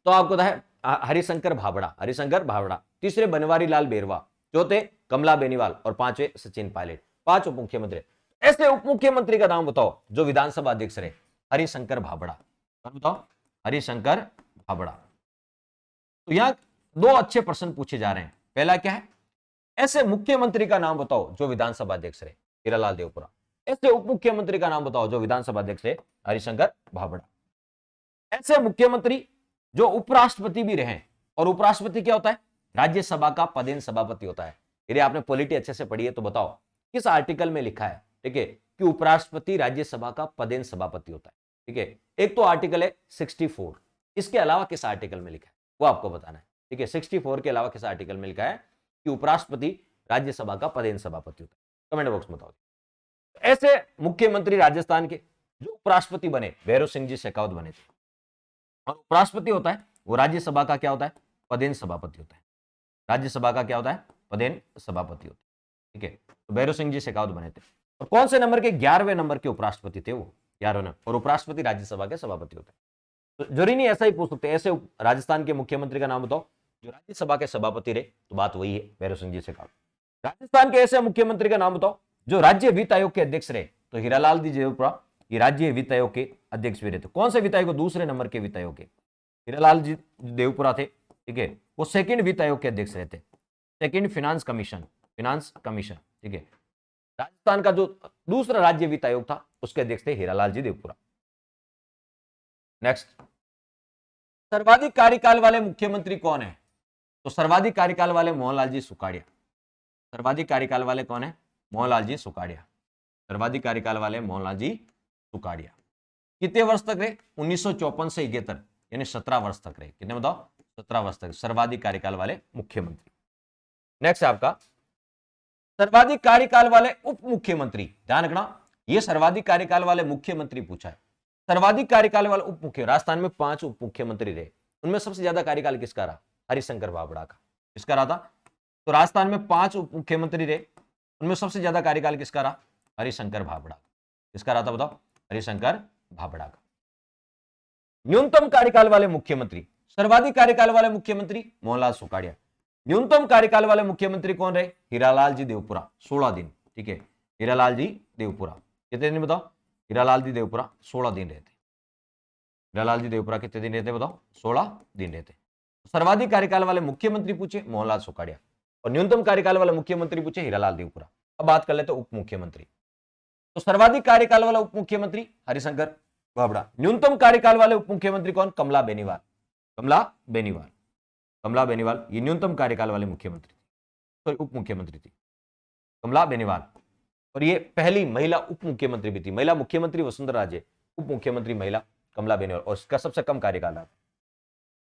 तो आपको है हरिशंकर भाबड़ा, हरिशंकर भाबड़ा। तीसरे बनवारी लाल बेरवा, चौथे कमला बेनीवाल और पांचवे सचिन पायलट। 5 उप मुख्यमंत्री। ऐसे उप मुख्यमंत्री का नाम बताओ जो विधानसभा अध्यक्ष रहे, हरिशंकर भाबड़ा। बताओ, हरिशंकर भाबड़ा। तो यहां 2 अच्छे प्रश्न पूछे जा रहे हैं। पहला क्या है? ऐसे मुख्यमंत्री का नाम बताओ जो विधानसभा अध्यक्ष रहे, हीरालाल देवपुरा। ऐसे उप मुख्यमंत्री का नाम बताओ जो विधानसभा अध्यक्ष रहे, हरिशंकर भाबड़ा। ऐसे मुख्यमंत्री जो उपराष्ट्रपति भी रहे, और उपराष्ट्रपति क्या होता है? राज्यसभा का पदेन सभापति होता है। यदि आपने पॉलिटी अच्छे से पढ़ी है तो बताओ किस आर्टिकल में लिखा है, ठीक है, कि उपराष्ट्रपति राज्यसभा का पदेन सभापति होता है, ठीक है। एक तो आर्टिकल है 64, इसके अलावा किस आर्टिकल में लिखा है वो आपको बताना है, ठीक है। 64 के अलावा किस आर्टिकल में लिखा है कि उपराष्ट्रपति राज्यसभा का पदेन सभापति होता है? कमेंट बॉक्स में बताओ। ऐसे मुख्यमंत्री राजस्थान के जो उपराष्ट्रपति बने, भैरव सिंह जी शेखावत बने थे। और उपराष्ट्रपति होता है वो राज्यसभा का क्या होता है? पदेन सभापति होता है। राज्यसभा का क्या होता है? पदेन सभापति होता है, ठीक है। तो भैरव सिंह जी शेखावत बने थे। और कौन से नंबर के? 11वें नंबर के उपराष्ट्रपति थे वो, 11वें नंबर। और उपराष्ट्रपति राज्यसभा के सभापति होते हैं। तो जरूरी नहीं ऐसा ही पूछ सकते, ऐसे राजस्थान के मुख्यमंत्री का नाम बताओ जो राज्यसभा के सभापति रहे, तो बात वही है, भैरव सिंह जी शेखावत। राजस्थान के ऐसे मुख्यमंत्री का नाम बताओ जो राज्य वित्त आयोग के अध्यक्ष रहे, तो हीरालाल जी देवपुरा ये राज्य वित्त आयोग के अध्यक्ष भी रहे थे। कौन से वित्त आयोग? दूसरे नंबर के वित्त आयोग के हीरालाल जी देवपुरा थे, ठीक है। वो सेकंड वित्त आयोग के अध्यक्ष रहे थे, सेकंड फाइनेंस कमीशन, ठीक है। राजस्थान का जो दूसरा राज्य वित्त आयोग था उसके अध्यक्ष थे हीरालाल जी देवपुरा। नेक्स्ट, सर्वाधिक कार्यकाल वाले मुख्यमंत्री कौन है? तो सर्वाधिक कार्यकाल वाले मोहनलाल जी सुखाड़िया। सर्वाधिक कार्यकाल वाले कौन है? मोहनलाल जी सुखाड़िया। सर्वाधिक कार्यकाल वाले मोहनलाल जी सुखाड़िया। कितने वर्ष तक रहे? 1954 से 71, यानी 17 वर्ष तक रहे। कितने बताओ? 17 वर्ष तक सर्वाधिक कार्यकाल वाले मुख्यमंत्री। नेक्स्ट आपका सर्वाधिक कार्यकाल वाले उप मुख्यमंत्री। ध्यान रखना, यह सर्वाधिक कार्यकाल वाले मुख्यमंत्री पूछा है। सर्वाधिक कार्यकाल वाले उप मुख्य, राजस्थान में 5 उप मुख्यमंत्री रहे, उनमें सबसे ज्यादा कार्यकाल किसका रहा? हरिशंकर भाभड़ा का। किसका रहा था? तो राजस्थान में 5 उप मुख्यमंत्री रहे, उनमें सबसे ज्यादा कार्यकाल किसका रहा? हरिशंकर भाभड़ा। किसका रहा था बताओ? हरिशंकर भाभड़ा का। न्यूनतम कार्यकाल वाले मुख्यमंत्री, सर्वाधिक कार्यकाल वाले मुख्यमंत्री मोहनलाल सुखाड़िया। न्यूनतम कार्यकाल वाले मुख्यमंत्री कौन रहे? हीरालाल जी देवपुरा, 16 दिन, ठीक है। हीरालाल जी देवपुरा कितने दिन बताओ? हीरालाल जी देवपुरा 16 दिन रहते। हीरालाल जी देवपुरा कितने दिन रहते बताओ? 16 दिन रहते। सर्वाधिक कार्यकाल वाले मुख्यमंत्री पूछे मोहनलाल सुखाड़िया, और न्यूनतम कार्यकाल वाले मुख्यमंत्री पूछे हीरालाल देवपुरा। अब बात कर लेते उप मुख्यमंत्री। तो सर्वाधिक कार्यकाल वाला उप मुख्यमंत्री हरिशंकर भाभड़ा। न्यूनतम कार्यकाल वाले उप मुख्यमंत्री कौन? कमला बेनीवाल। कमला बेनीवाल, कमला बेनीवाल ये न्यूनतम कार्यकाल वाले मुख्यमंत्री थी, सॉरी उप मुख्यमंत्री थी, कमला बेनीवाल। और ये पहली महिला उप मुख्यमंत्री भी थी। महिला मुख्यमंत्री वसुंधरा राजे, उप मुख्यमंत्री महिला कमला बेनीवाल, और इसका सबसे कम कार्यकाल था।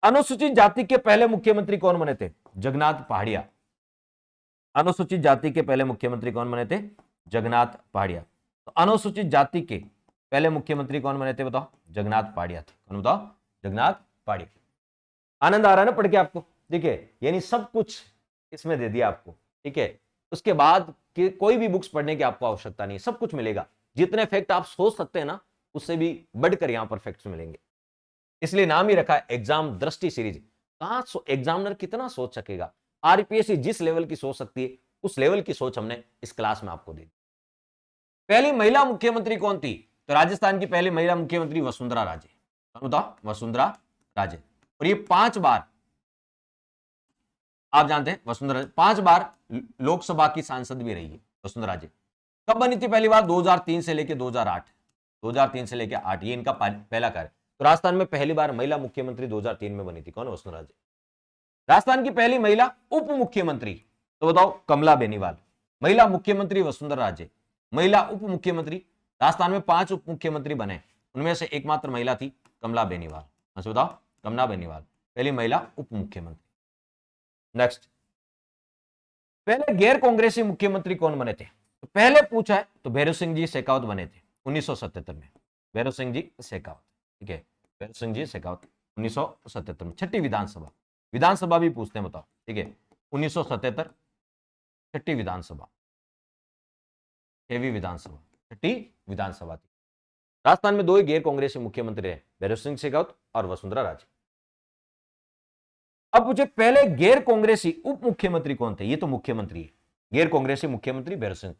अनुसूचित जाति के पहले मुख्यमंत्री कौन बने थे? जगन्नाथ पहाड़िया। अनुसूचित जाति के पहले मुख्यमंत्री कौन बने थे? जगन्नाथ पहाड़िया। तो अनुसूचित जाति के पहले मुख्यमंत्री कौन बने थे बताओ? जगन्नाथ पहाड़िया थे। कौन बताओ? जगन्नाथ पहाड़िया। आनंद आ रहा है ना पढ़ के आपको? ठीक है, यानी सब कुछ इसमें दे दिया आपको, ठीक है। उसके बाद कि कोई भी बुक्स पढ़ने की आपको आवश्यकता नहीं, सब कुछ मिलेगा। जितने फैक्ट आप सोच सकते हैं ना, उससे भी बढ़कर यहां पर फैक्ट्स मिलेंगे। इसलिए नाम ही रखा है एग्जाम दृष्टि सीरीज। कहां एग्जामिनर कितना सोच सकेगा? आरपीएससी जिस लेवल की सोच सकती है, उस लेवल की सोच हमने इस क्लास में आपको दी। पहली महिला मुख्यमंत्री कौन थी? तो राजस्थान की पहली महिला मुख्यमंत्री वसुंधरा राजे। बताओ? वसुंधरा राजे। और ये 5 बार आप जानते हैं वसुंधरा 5 बार लोकसभा की सांसद भी रही है वसुंधरा राजे। कब बनी थी पहली बार? 2003 से लेकर 2008, 2003 से लेकर 8, ये इनका पहला कार्य। तो राजस्थान में पहली बार महिला मुख्यमंत्री 2003 में बनी थी। कौन? वसुंधरा राजे। राजस्थान की पहली महिला उप मुख्यमंत्री, तो बताओ? कमला बेनीवाल। महिला मुख्यमंत्री वसुंधरा राजे, महिला उप मुख्यमंत्री। राजस्थान में 5 उप मुख्यमंत्री बने, उनमें से एकमात्र महिला थी कमला बेनीवाल। अच्छा बताओ? कमला बेनीवाल पहली महिला उप मुख्यमंत्री। नेक्स्ट, पहले गैर कांग्रेसी मुख्यमंत्री कौन बने थे? तो पहले पूछा है तो भैरव सिंह जी शेखावत बने थे 1977 में। भैरव सिंह जी शेखावत, ठीक है। भैरव सिंह जी शेखावत 1977 में। छठी विधानसभा, विधानसभा भी पूछते हैं बताओ, ठीक है। 1977 छठी विधानसभा, छठी विधानसभा, छठी विधानसभा थी। राजस्थान में 2 ही गैर कांग्रेसी मुख्यमंत्री रहे, भैरव सिंह शेखावत और वसुंधरा राजे। अब मुझे पहले गैर कांग्रेसी उप मुख्यमंत्री कौन थे? ये तो मुख्यमंत्री है, गैर कांग्रेसी मुख्यमंत्री भैरव सिंह।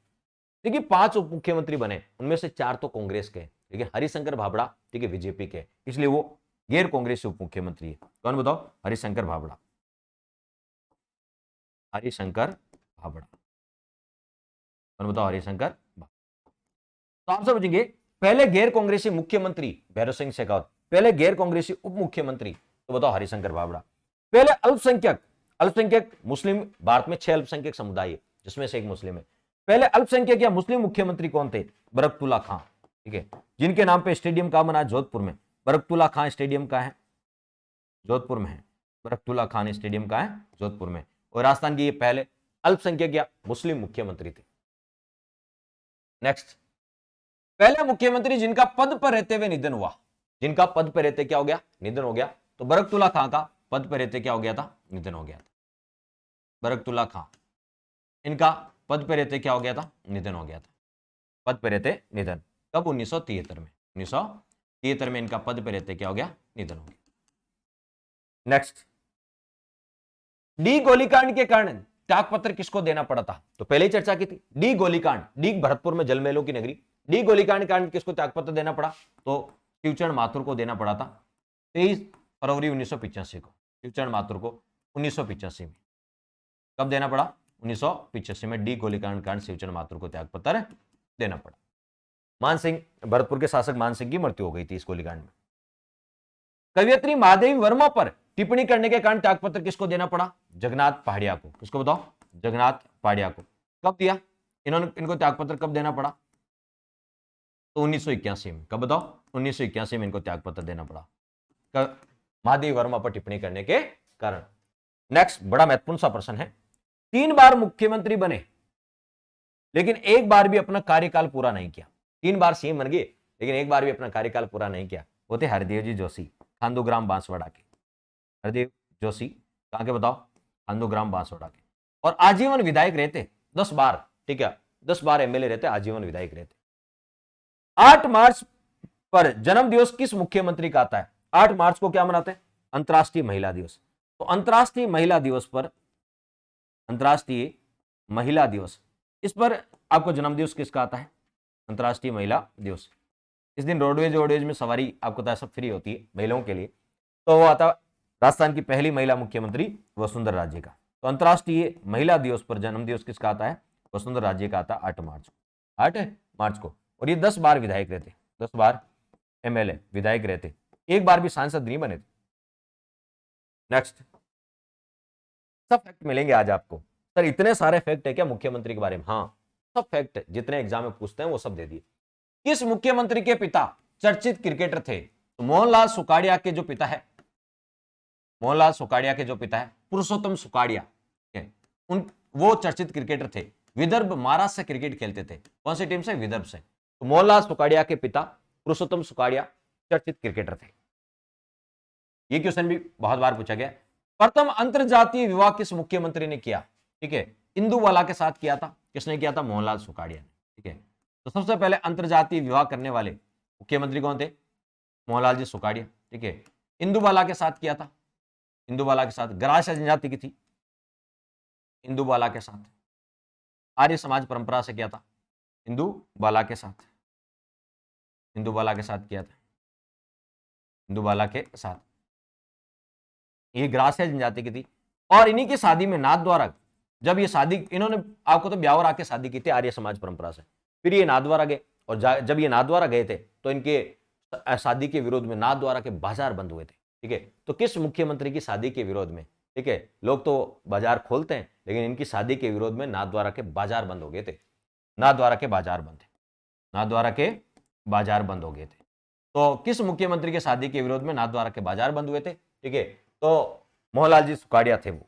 देखिए 5 उप मुख्यमंत्री बने, उनमें से 4 तो कांग्रेस के, ठीक है। हरिशंकर भाभड़ा, ठीक है, बीजेपी के, इसलिए वो गैर कांग्रेसी उप मुख्यमंत्री है। कौन बताओ? हरिशंकर भाभड़ा, हरिशंकर भाभड़ा। कौन बताओ? हरिशंकर भाभड़ा। तो आप सब पूछेंगे पहले गैर कांग्रेसी मुख्यमंत्री भैरव सिंह शेखावत, पहले गैर कांग्रेसी उप मुख्यमंत्री, तो बताओ? हरिशंकर भाभड़ा। पहले अल्पसंख्यक, अल्पसंख्यक मुस्लिम, भारत में 6 अल्पसंख्यक समुदाय है जिसमें से एक मुस्लिम है। पहले अल्पसंख्यक या मुस्लिम मुख्यमंत्री कौन थे? बरकतुल्ला खां, ठीक है, जिनके नाम पे स्टेडियम कहां बना? जोधपुर में। बरकतुल्ला खां स्टेडियम का है, जोधपुर में है। बरकतुल्ला खान स्टेडियम का है, जोधपुर में। और राजस्थान के ये पहले अल्पसंख्यक या मुस्लिम मुख्यमंत्री थे। नेक्स्ट, पहले मुख्यमंत्री जिनका पद पर रहते हुए निधन हुआ, जिनका पद पर रहते क्या हो गया? निधन हो गया। तो बरकतुल्ला खां का पद पर रहते क्या हो गया था? निधन हो गया था। बरकतुल्ला खां, इनका पद पर रहते क्या हो गया था? निधन हो गया था। पद पे रहते निधन। कब? 1973 में। 1973 में इनका पद पे रहते क्या हो गया? निधन हो गया। नेक्स्ट, डी गोलीकांड के कारण त्यागपत्र किसको देना पड़ा था? तो पहले ही चर्चा की थी। डी गोलीकांड, डी भरतपुर में जलमहलों की नगरी, डी गोलीकांड कारण किसको त्यागपत्र देना पड़ा? तो शिवचरण माथुर को देना पड़ा था 23 फरवरी 1985 को। शिवचरण माथुर को 1985 में। कब देना पड़ा? 1985 में डी गोलीकांड कारण शिवचरण माथुर को त्यागपत्र देना पड़ा। मान सिंह, भरतपुर के शासक मान सिंह की मृत्यु हो गई थी इस गोलीकांड में। कवियत्री महादेवी वर्मा पर टिप्पणी करने के कारण त्यागपत्र किसको देना पड़ा? जगन्नाथ पहाड़िया को। किसको बताओ? जगन्नाथ पहाड़िया को। कब दिया इनको त्यागपत्र? कब देना पड़ा? तो 1981 में। कब बताओ? 1981 में इनको त्यागपत्र देना पड़ा महादेवी वर्मा पर टिप्पणी करने के कारण। नेक्स्ट, बड़ा महत्वपूर्ण सा प्रश्न है। 3 बार मुख्यमंत्री बने लेकिन एक बार भी अपना कार्यकाल पूरा नहीं किया। 3 बार सीएम बन गए लेकिन एक बार भी अपना कार्यकाल पूरा नहीं किया। वो थे हरदेव जी जोशी, खांडूग्राम बांसवाड़ा के। हरदेव जोशी कहां के? बताओ। खांडूग्राम बांसवाड़ा के। और आजीवन विधायक रहते 10 बार। ठीक है, 10 बार एमएलए रहते, आजीवन विधायक रहते। 8 मार्च पर जन्म दिवस किस मुख्यमंत्री का आता है? 8 मार्च को क्या मनाते हैं? अंतर्राष्ट्रीय महिला दिवस। तो अंतर्राष्ट्रीय महिला दिवस पर, अंतर्राष्ट्रीय महिला दिवस, इस पर आपको जन्म दिवस किसका आता है? अंतर्राष्ट्रीय महिला दिवस। इस दिन रोडवेज में सवारी आपको पता है सब फ्री होती है महिलाओं के लिए। तो वो आता राजस्थान की पहली महिला मुख्यमंत्री वसुंधरा राजे का। तो अंतर्राष्ट्रीय महिला दिवस पर जन्म दिवस किसका आता है? वसुंधरा राजे का आता है 8 मार्च को। 8 मार्च को। और ये 10 बार विधायक रहते, 10 बार एमएलए विधायक रहते, एक बार भी सांसद नहीं बने थे। नेक्स्ट, सब फैक्ट मिलेंगे आज आपको। सर इतने सारे फैक्ट है क्या मुख्यमंत्री के बारे में? हाँ, सब फैक्ट जितने एग्जाम में पूछते हैं वो सब दे दिए। किस मुख्यमंत्री के पिता चर्चित क्रिकेटर थे? तो मोहनलाल सुखाड़िया के जो पिता है, मोहनलाल सुखाड़िया के जो पिता है पुरुषोत्तम सुखाड़िया, वो चर्चित क्रिकेटर थे। विदर्भ महाराष्ट्र से क्रिकेट खेलते थे। कौन सी टीम से? विदर्भ से। तो मोहनलाल सुखाड़िया के पिता पुरुषोत्तम सुखाड़िया चर्चित क्रिकेटर थे। ये क्वेश्चन भी बहुत बार पूछा गया। प्रथम अंतरजातीय विवाह किस मुख्यमंत्री ने किया? ठीक है, इंदुबाला के साथ किया था। किसने किया था? मोहनलाल सुखाड़िया ने। ठीक है, तो सबसे पहले अंतरजातीय विवाह करने वाले मुख्यमंत्री कौन थे? मोहनलाल जी सुखाड़िया। ठीक है, इंदुबाला के साथ किया था। इंदुबाला के साथ ग्रास्य जनजाति की थी, इंदुबाला के साथ। आर्य समाज परंपरा से किया था, इंदुबाला के साथ। इंदुबाला के साथ किया था, इंदुबाला के साथ। ये ग्रास्य जनजाति की थी। और इन्हीं की शादी में नाथ द्वारा, जब ये शादी इन्होंने आपको तो ब्यावर आके शादी की थी आर्य समाज परंपरा से, फिर ये नाथ द्वारा गए। और जब ये नाथ द्वारा गए थे तो इनके शादी के विरोध में नाथ द्वारा के बाजार बंद हुए थे। ठीक है, तो किस मुख्यमंत्री की शादी के विरोध में? ठीक है, लोग तो बाजार खोलते हैं लेकिन इनकी शादी के विरोध में नाथ द्वारा के बाजार बंद हो गए थे। नाथ द्वारा के बाजार बंद थे, नाथ द्वारा के बाजार बंद हो गए थे। तो किस मुख्यमंत्री के शादी के विरोध में नाथ द्वारा के बाजार बंद हुए थे? ठीक है, तो मोहनलाल जी सुखाड़िया थे वो।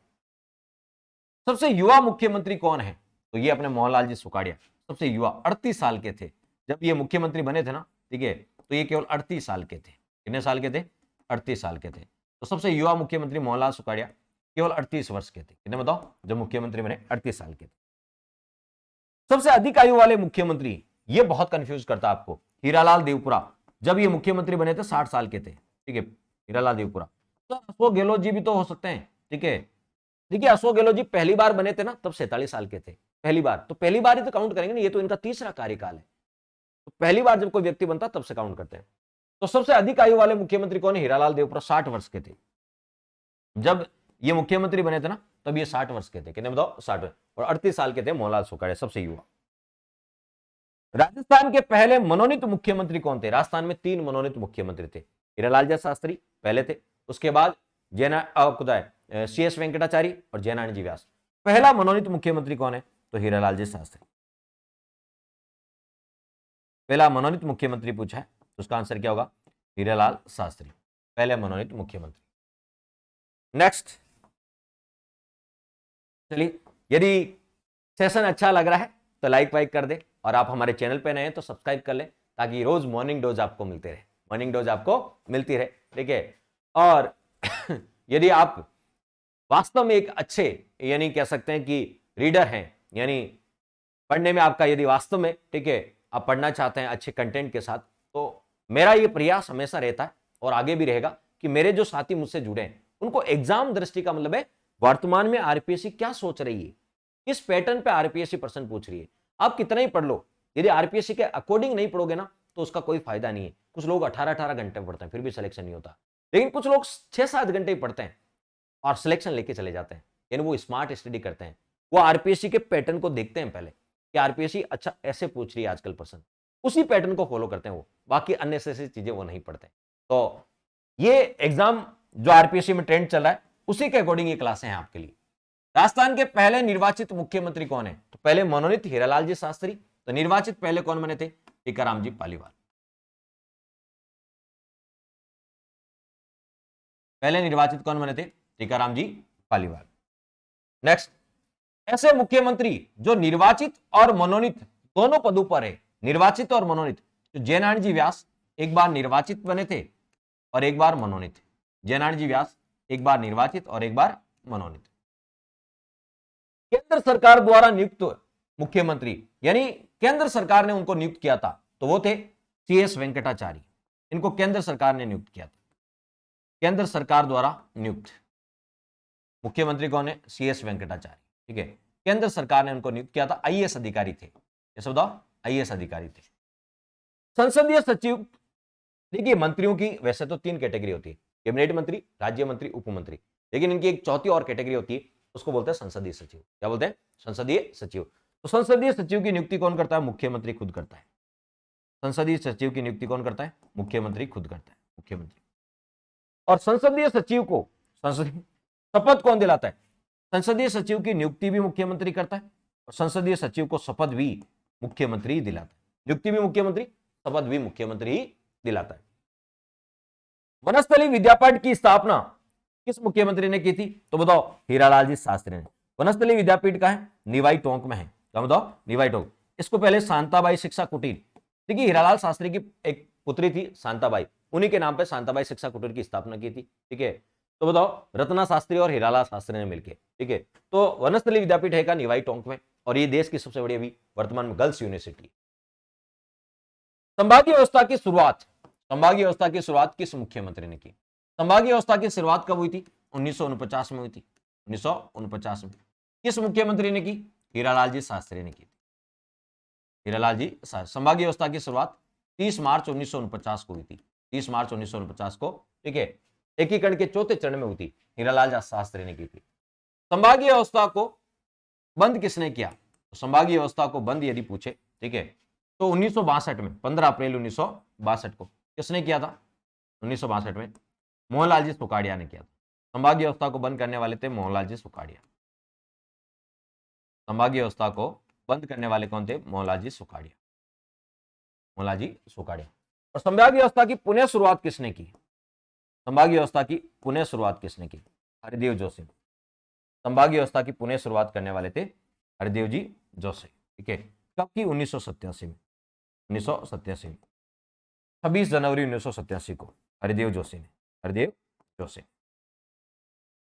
सबसे युवा मुख्यमंत्री कौन है? तो ये अपने मोहनलाल जी सुखाड़िया सबसे युवा, 38 साल के थे जब ये मुख्यमंत्री बने थे ना। ठीक है, तो ये केवल 38 साल के थे। कितने साल के थे? 38 साल के थे। तो सबसे युवा मुख्यमंत्री मोहनलाल सुखाड़िया केवल 38 वर्ष के थे। कितने बताओ? जब मुख्यमंत्री बने 38 साल के थे। सबसे अधिक आयु वाले मुख्यमंत्री, ये बहुत कंफ्यूज करता आपको, हीरालाल देवपुरा। जब ये मुख्यमंत्री बने थे 60 साल के थे। ठीक है, हीरालाल देवपुरा। तो अशोक गहलोत जी भी तो हो सकते हैं। ठीक है, देखिए अशोक गहलोत जी पहली बार बने थे ना तब 47 साल के थे, पहली बार। तो पहली बार ही तो काउंट करेंगे ना, ये तो इनका तीसरा कार्यकाल है। तो पहली बार जब कोई व्यक्ति बनता तब से काउंट करते हैं। तो सबसे अधिक आयु वाले मुख्यमंत्री कौन है? हीरालाल देवपुरा, 60 वर्ष के थे जब ये मुख्यमंत्री बने थे ना, तब ये 60 वर्ष के थे। कितने बताओ? 60। और 38 साल के थे मोहनलाल सुखाड़िया, सबसे युवा। राजस्थान के पहले मनोनीत मुख्यमंत्री कौन थे? राजस्थान में 3 मनोनीत मुख्यमंत्री थे। हीरालाल जी शास्त्री पहले थे, उसके बाद CS वेंकटाचारी और जयनारायण जी व्यास। पहला मनोनीत मुख्यमंत्री कौन है? तो हीरालाल जी शास्त्री। पहला मनोनीत मुख्यमंत्री पूछा है तो उसका आंसर क्या होगा? हीरालाल शास्त्री, पहले मनोनीत मुख्यमंत्री। नेक्स्ट, चलिए, यदि सेशन अच्छा लग रहा है तो लाइक वाइक कर दे, और आप हमारे चैनल पे नए हैं तो सब्सक्राइब कर ले, ताकि रोज मॉर्निंग डोज आपको मिलते रहे, मॉर्निंग डोज आपको मिलती रहे। ठीक है, और यदि आप वास्तव में एक अच्छे, यानी कह सकते हैं कि रीडर हैं, यानी पढ़ने में आपका यदि वास्तव में, ठीक है, आप पढ़ना चाहते हैं अच्छे कंटेंट के साथ, तो मेरा ये प्रयास हमेशा रहता है और आगे भी रहेगा कि मेरे जो साथी मुझसे जुड़े हैं उनको एग्जाम दृष्टि का मतलब है वर्तमान में आरपीएससी क्या सोच रही है, किस पैटर्न पे आरपीएससी प्रश्न पूछ रही है। आप कितना ही पढ़ लो, यदि आरपीएससी के अकॉर्डिंग नहीं पढ़ोगे ना तो उसका कोई फायदा नहीं है। कुछ लोग 18-18 घंटे पढ़ते हैं फिर भी सिलेक्शन नहीं होता, लेकिन कुछ लोग 6-7 घंटे ही पढ़ते हैं और सिलेक्शन लेके चले जाते हैं। यानी वो स्मार्ट स्टडी करते हैं, वो आरपीएससी के पैटर्न को देखते हैं पहले कि आरपीएससी अच्छा ऐसे पूछ रही है आजकल प्रश्न, उसी पैटर्न को फॉलो करते हैं वो, बाकी अननेसेसरी चीजें वो नहीं पढ़ते। तो ये एग्जाम जो आरपीएससी में ट्रेंड चल रहा है उसी के अकॉर्डिंग ये क्लासें हैं आपके लिए। राजस्थान के पहले निर्वाचित मुख्यमंत्री कौन है? तो पहले मनोनीत हीरालाल जी शास्त्री। तो निर्वाचित पहले कौन बने थे? टीकाराम जी पालीवाल। पहले निर्वाचित कौन बने थे? टीकाराम जी पालीवाल। नेक्स्ट, ऐसे मुख्यमंत्री जो निर्वाचित और मनोनीत दोनों पदों पर है, निर्वाचित और मनोनीत। तो जयनारायण जी व्यास एक बार निर्वाचित बने थे और एक बार मनोनीत। जयनारायण जी व्यास एक बार निर्वाचित और एक बार मनोनीत। केंद्र सरकार द्वारा नियुक्त मुख्यमंत्री, यानी केंद्र सरकार ने उनको नियुक्त किया था, तो वो थे सीएस वेंकटाचार्य। इनको केंद्र सरकार ने नियुक्त किया था, केंद्र सरकार द्वारा नियुक्त मुख्यमंत्री कौन है? सीएस वेंकटाचार्य। ठीक है, केंद्र सरकार ने उनको नियुक्त किया था, आईएएस अधिकारी थे। ये बताओ, आईएएस अधिकारी थे। संसदीय सचिव, देखिए मंत्रियों की वैसे तो 3 कैटेगरी होती है, कैबिनेट मंत्री, राज्य मंत्री, उप मंत्री, लेकिन इनकी एक चौथी और कैटेगरी होती है, उसको बोलते हैं संसदीय सचिव। क्या बोलते हैं? संसदीय सचिव। तो संसदीय सचिव की नियुक्ति कौन करता है? मुख्यमंत्री खुद करता है। संसदीय सचिव की नियुक्ति कौन करता है? मुख्यमंत्री खुद करता है, मुख्यमंत्री। और संसदीय सचिव को संसदीय शपथ कौन दिलाता है? संसदीय सचिव की नियुक्ति भी मुख्यमंत्री करता है और संसदीय सचिव को शपथ भी मुख्यमंत्री दिलाता है। नियुक्ति भी मुख्यमंत्री, शपथ भी मुख्यमंत्री ही दिलाता है। वनस्थली विद्यापीठ की स्थापना किस मुख्यमंत्री ने की थी? तो बताओ, हीरालाल जी शास्त्री ने। वनस्थली विद्यापीठ का है, निवाई टोंक में है। क्या बताओ? निवाई टोंक। इसको पहले शांताबाई शिक्षा कुटीर, देखिए हीरालाल शास्त्री की एक पुत्री थी शांताबाई, उन्हीं के नाम पे शांताबाई शिक्षा कुटीर की स्थापना की थी। ठीक है, तो बताओ, रत्ना शास्त्री और हीरालाल शास्त्री ने मिलकर। ठीक है, तो वनस्थली विद्यापीठ है का निवाई टोंक में, और ये देश की सबसे बड़ी अभी वर्तमान में गर्ल्स यूनिवर्सिटी। संभागीय व्यवस्था की शुरुआत, संभागीय व्यवस्था की शुरुआत किस मुख्यमंत्री ने की? संभागीय व्यवस्था की शुरुआत कब हुई थी? 1949 में हुई थी। 1949 में। किस मुख्यमंत्री ने की? हीरालाल जी शास्त्री ने की। हीरालाल जी शास्त्री। संभागीय व्यवस्था की शुरुआत 30 मार्च 1949 को हुई थी। 30 मार्च 1949 को। ठीक है, एकीकरण के चौथे चरण में हुई थी, हीरालाल शास्त्री ने की थी। संभागीय व्यवस्था को बंद किसने किया? तो संभागीय व्यवस्था को बंद यदि पूछे, ठीक है, तो 1962 में 15 अप्रैल 1962 को किसने किया था? 1962 में मोहनलाल जी सुखाड़िया ने किया था। संभागीय व्यवस्था को बंद करने वाले थे मोहनलाल जी सुखाड़िया। संभागीय व्यवस्था को बंद करने वाले कौन थे? मोहनलाल जी सुखाड़िया। मोहनलाल जी सुखाड़िया। और संभागीय व्यवस्था की पुनः शुरुआत किसने की? संभागीय व्यवस्था की पुनः शुरुआत किसने की? हरिदेव जोशी। संभागीय व्यवस्था की पुनः शुरुआत करने वाले थे हरिदेव जी जोशी। ठीक है, कब की? 1987 में। 1987 में 26 जनवरी 1987 को हरिदेव जोशी ने, हरिदेव जोशी।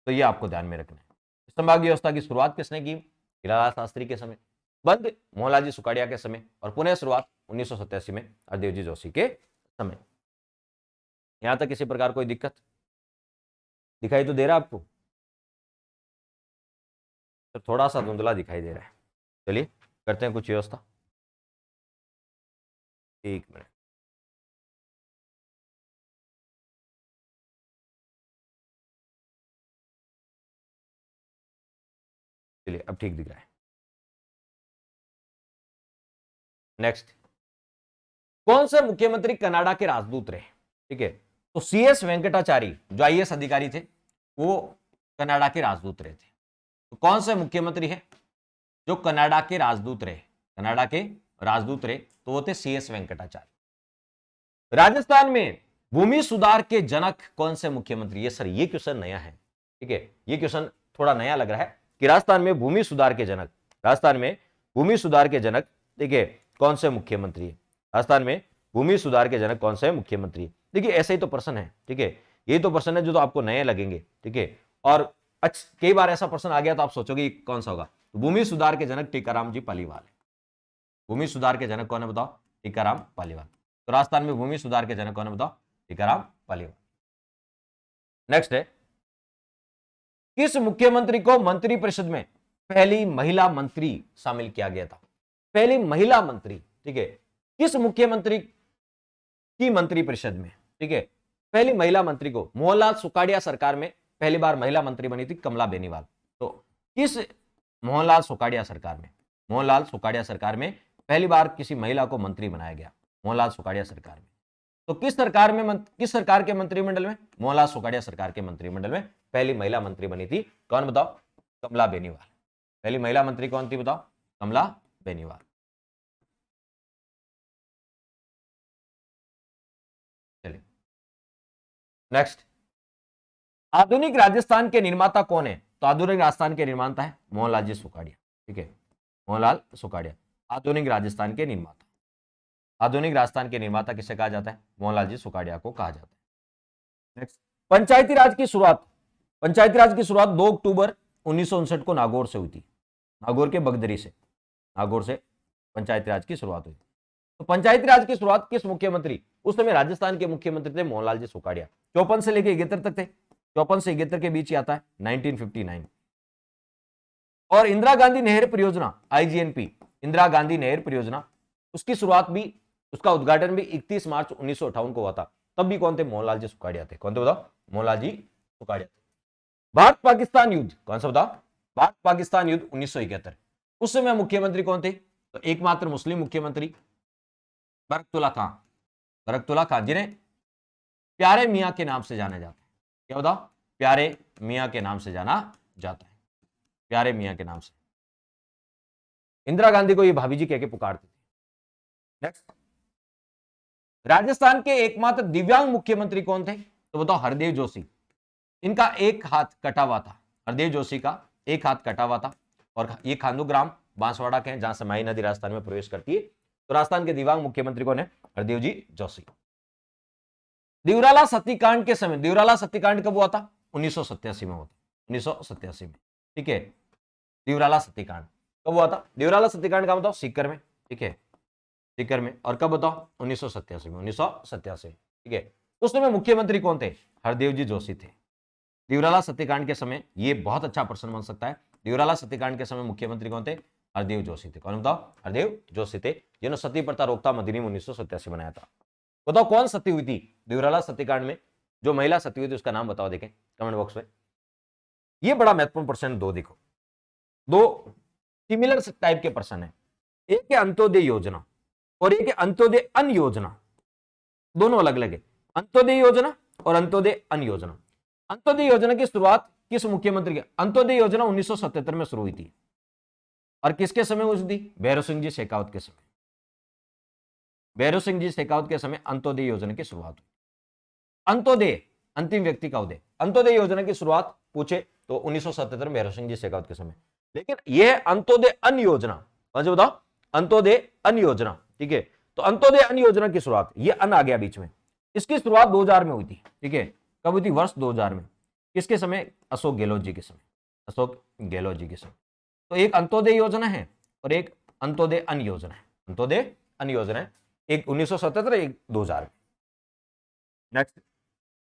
तो ये आपको ध्यान में रखना है। संभागीय व्यवस्था की शुरुआत किसने की? हीरालाल शास्त्री के समय, बंद मोहनलाल जी सुखाड़िया के समय, और पुनः शुरुआत 1987 में हरदेव जी जोशी के समय। यहां तक किसी प्रकार कोई दिक्कत दिखाई तो दे रहा है आपको? तो थोड़ा सा धुंधला दिखाई दे रहा है। चलिए करते हैं कुछ व्यवस्था। एक मिनट, चलिए अब ठीक दिख रहा है। नेक्स्ट, कौन से मुख्यमंत्री कनाडा के राजदूत रहे? ठीक है, तो सीएस वेंकटाचारी जो आईएएस अधिकारी थे वो कनाडा के राजदूत रहे थे। तो कौन से मुख्यमंत्री हैं जो कनाडा के राजदूत रहे? कनाडा के राजदूत रहे तो वो थे सीएस वेंकटाचार्य। राजस्थान में भूमि सुधार के जनक कौन से मुख्यमंत्री? ये सर ये क्वेश्चन नया है। ठीक है, ये क्वेश्चन थोड़ा नया लग रहा है कि राजस्थान में भूमि सुधार के जनक, राजस्थान में भूमि सुधार के जनक, ठीक है, कौन से मुख्यमंत्री है? राजस्थान में भूमि सुधार के जनक कौन से मुख्यमंत्री है? देखिए ऐसे ही तो प्रश्न है। ठीक है, ये तो प्रश्न है जो तो आपको नए लगेंगे। ठीक है, और कई बार ऐसा प्रश्न आ गया तो आप सोचोगे कौन सा होगा। तो भूमि सुधार के जनक टीकाराम जी पालीवाल है। भूमि सुधार के जनक कौन है बताओ? टीकाराम पालीवाल। तो राजस्थान में भूमि सुधार के जनक कौन है बताओ? टीकाराम पालीवाल। नेक्स्ट है, किस मुख्यमंत्री को मंत्रिपरिषद में पहली महिला मंत्री शामिल किया गया था? पहली महिला मंत्री, ठीक है, किस मुख्यमंत्री की मंत्रिपरिषद में, ठीक है, पहली महिला मंत्री को? मोहनलाल सुखाड़िया सरकार में पहली बार महिला मंत्री बनी थी कमला बेनीवाल। तो किस मोहनलाल सुखाड़िया सरकार में, मोहनलाल सुखाड़िया सरकार में पहली बार किसी महिला को मंत्री बनाया गया? मोहनलाल सुखाड़िया सरकार में। तो किस सरकार के मंत्रिमंडल में? मोहनलाल सुखाड़िया सरकार के मंत्रिमंडल में पहली महिला मंत्री बनी थी कौन बताओ? कमला बेनीवाल। पहली महिला मंत्री कौन थी बताओ? कमला बेनीवाल। चलिए नेक्स्ट, आधुनिक राजस्थान के निर्माता कौन है? तो आधुनिक राजस्थान के निर्माता है मोहनलाल जी सुखाड़िया, ठीक है, मोहनलाल सुखाड़िया आधुनिक राजस्थान के निर्माता। आधुनिक राजस्थान के निर्माता किसे कहा जाता है? मोहनलाल जी सुखाड़िया को कहा जाता है। नेक्स्ट, पंचायती राज की शुरुआत 2 अक्टूबर 1959 को नागौर से हुई थी। नागौर के बगदरी से, नागौर से पंचायती राज की शुरुआत हुई। तो पंचायती राज की शुरुआत किस मुख्यमंत्री? उस समय राजस्थान के मुख्यमंत्री थे मोहनलाल जी सुखाड़िया। 54 से लेकर 71 तक थे, 54 से 71 के बीच ही आता है 1959। और इंदिरा गांधी नहर परियोजना IGNP, इंदिरा गांधी नहर परियोजना, उसकी शुरुआत भी, उसका उद्घाटन भी 31 मार्च 1958 को हुआ था। तब भी कौन थे? मोहनलाल जी सुखाड़िया थे। कौन थे बताओ? मोहनलाल जी सुखाड़िया थे। भारत पाकिस्तान युद्ध कौन सा बताओ? भारत पाकिस्तान युद्ध 1971। उस समय मुख्यमंत्री कौन थे? तो एकमात्र मुस्लिम मुख्यमंत्री बरकतुल्ला खां, बरकतुल्ला खां, जिन्हें प्यारे मियां के नाम से जाना जाता है। क्या बताओ? प्यारे मियां के नाम से जाना जाता है, प्यारे मियां के नाम से। इंदिरा गांधी को ये भाभी जी कह के पुकारती थी। नेक्स्ट, राजस्थान के एकमात्र दिव्यांग मुख्यमंत्री कौन थे? तो बताओ? हरदेव जोशी। इनका एक हाथ कटा हुआ था, हरदेव जोशी का एक हाथ कटा हुआ था। और ये खांडूग्राम बांसवाड़ा के हैं जहां समाई नदी राजस्थान में प्रवेश करती है। तो राजस्थान के दिव्यांग मुख्यमंत्री कौन है? हरदेव जी जोशी। दिवराला सत्याकांड के समय, दिवराला सत्याकांड कब हुआ था? 1987 में हुआ था, 1987 में, ठीक है। दिवराला सत्याकांड कब हुआ था? दिवराला सत्याकांड का बताओ? सीकर में, ठीक है, सीकर में। और कब बताओ? 1987 में, 1987, ठीक है। उस समय मुख्यमंत्री कौन थे? हरदेव जी जोशी थे। दिवराला सत्याकांड के समय, ये बहुत अच्छा प्रश्न बन सकता है, दिवराला सत्याकांड के समय मुख्यमंत्री कौन थे? हरदेव जोशी थे। कौन बताओ? हरदेव जोशी थे, जिन्होंने सती प्रथा रोकथाम अधिनियम 1987 बनाया था। बताओ कौन सती हुई थी दिवराला सत्याकांड में? जो महिला सती हुई थी उसका नाम बताओ, देखें कमेंट बॉक्स में। ये बड़ा महत्वपूर्ण प्रश्न, दो देखो, दो सिमिलर टाइप के प्रश्न है। एक है अंत्योदय योजना और एक है अंत्योदय अन्न योजना, दोनों अलग अलग है। अंत्योदय योजना और अंत्योदय अन्न योजना। अंत्योदय योजना की शुरुआत किस मुख्यमंत्री की? अंत्योदय योजना 1977 में शुरू हुई थी। और किसके समय हुई थी? भैरव सिंह जी शेखावत के समय। भैरव सिंह जी शेखावत के समय अंत्योदय योजना की शुरुआत हुई। अंत्योदय, अंतिम व्यक्ति का उदय, अंत्योदय योजना की शुरुआत पूछे तो 1977 में भैरव सिंह जी शेखावत के समय। लेकिन यह अंत्योदय अन्न योजना, बताओ? अंत्योदय अन्न योजना, ठीक है। तो अंत्योदय अन्न योजना की शुरुआत, ये अन्न आ गया बीच में, इसकी शुरुआत 2000 में हुई थी, ठीक है। कब हुई थी? वर्ष 2000 में। किसके समय? अशोक गहलोत जी के समय, अशोक गहलोत जी के समय। तो एक अंत्योदय योजना है और एक अंत्योदय अन्न योजना है, अंत्योदय अन्न योजना है, एक 1977, एक 2000 में। नेक्स्ट,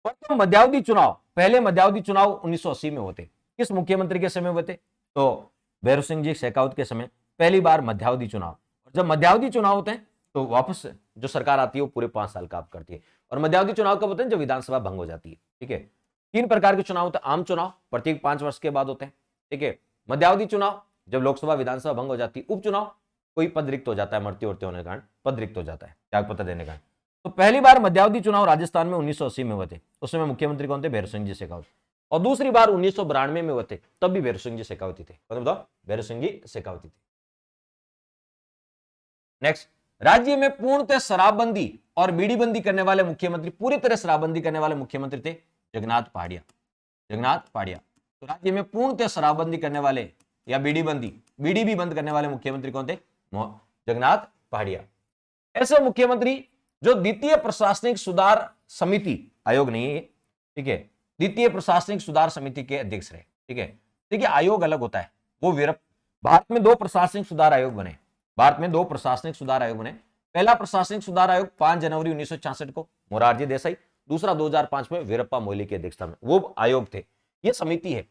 प्रथम मध्यावधि चुनाव, पहले मध्यावधि चुनाव 1980 में होते, किस मुख्यमंत्री के समय हुए थे? तो भैरव सिंह जी शेखावत के समय पहली बार मध्यावधि चुनाव। और जब मध्यावधि चुनाव होते हैं तो वापस जो सरकार आती है वो पूरे 5 साल का आप करती है। और मध्यावधि चुनाव कब होते हैं? जब विधानसभा भंग हो जाती है, ठीक है। 3 प्रकार के चुनाव होते हैं। आम चुनाव प्रत्येक 5 वर्ष के बाद होते हैं, ठीक है। मध्यावधि चुनाव जब लोकसभा विधानसभा भंग हो जाती है। उपचुनाव कोई पद रिक्त हो जाता है, मृत्यु होने के कारण पद रिक्त हो जाता है, त्याग पत्र देने के कारण। तो पहली बार मध्यावधि चुनाव राजस्थान में 1980 में हुए थे। उस समय मुख्यमंत्री कौन थे? भैरव सिंह जी शेखावत। और दूसरी बार 1992 में हुए थे, तब भी भैरव सिंह जी शेखावती थे। बताओ? भैरव सिंह जी शेखावती थे। नेक्स्ट, राज्य में पूर्णतः शराबबंदी और बीड़ीबंदी करने वाले मुख्यमंत्री, पूरी तरह शराबबंदी करने वाले मुख्यमंत्री थे जगन्नाथ पहाड़िया, जगन्नाथ पहाड़िया। तो राज्य में पूर्णतः शराबबंदी करने वाले या बीड़ी भी बंद करने वाले मुख्यमंत्री कौन थे? जगन्नाथ पहाड़िया। ऐसे मुख्यमंत्री जो द्वितीय प्रशासनिक सुधार समिति आयोग नहीं है, ठीक है, द्वितीय प्रशासनिक सुधार समिति के अध्यक्ष रहे, ठीक है। देखिए आयोग अलग होता है, वो भारत में 2 प्रशासनिक सुधार आयोग बने, भारत में 2 प्रशासनिक सुधार आयोग बने। पहला प्रशासनिक सुधार आयोग 5 जनवरी 1966 को मोरारजी देसाई, दूसरा 2005 में वीरप्पा मोइली की अध्यक्षता में वो आयोग थे। ये समिति है।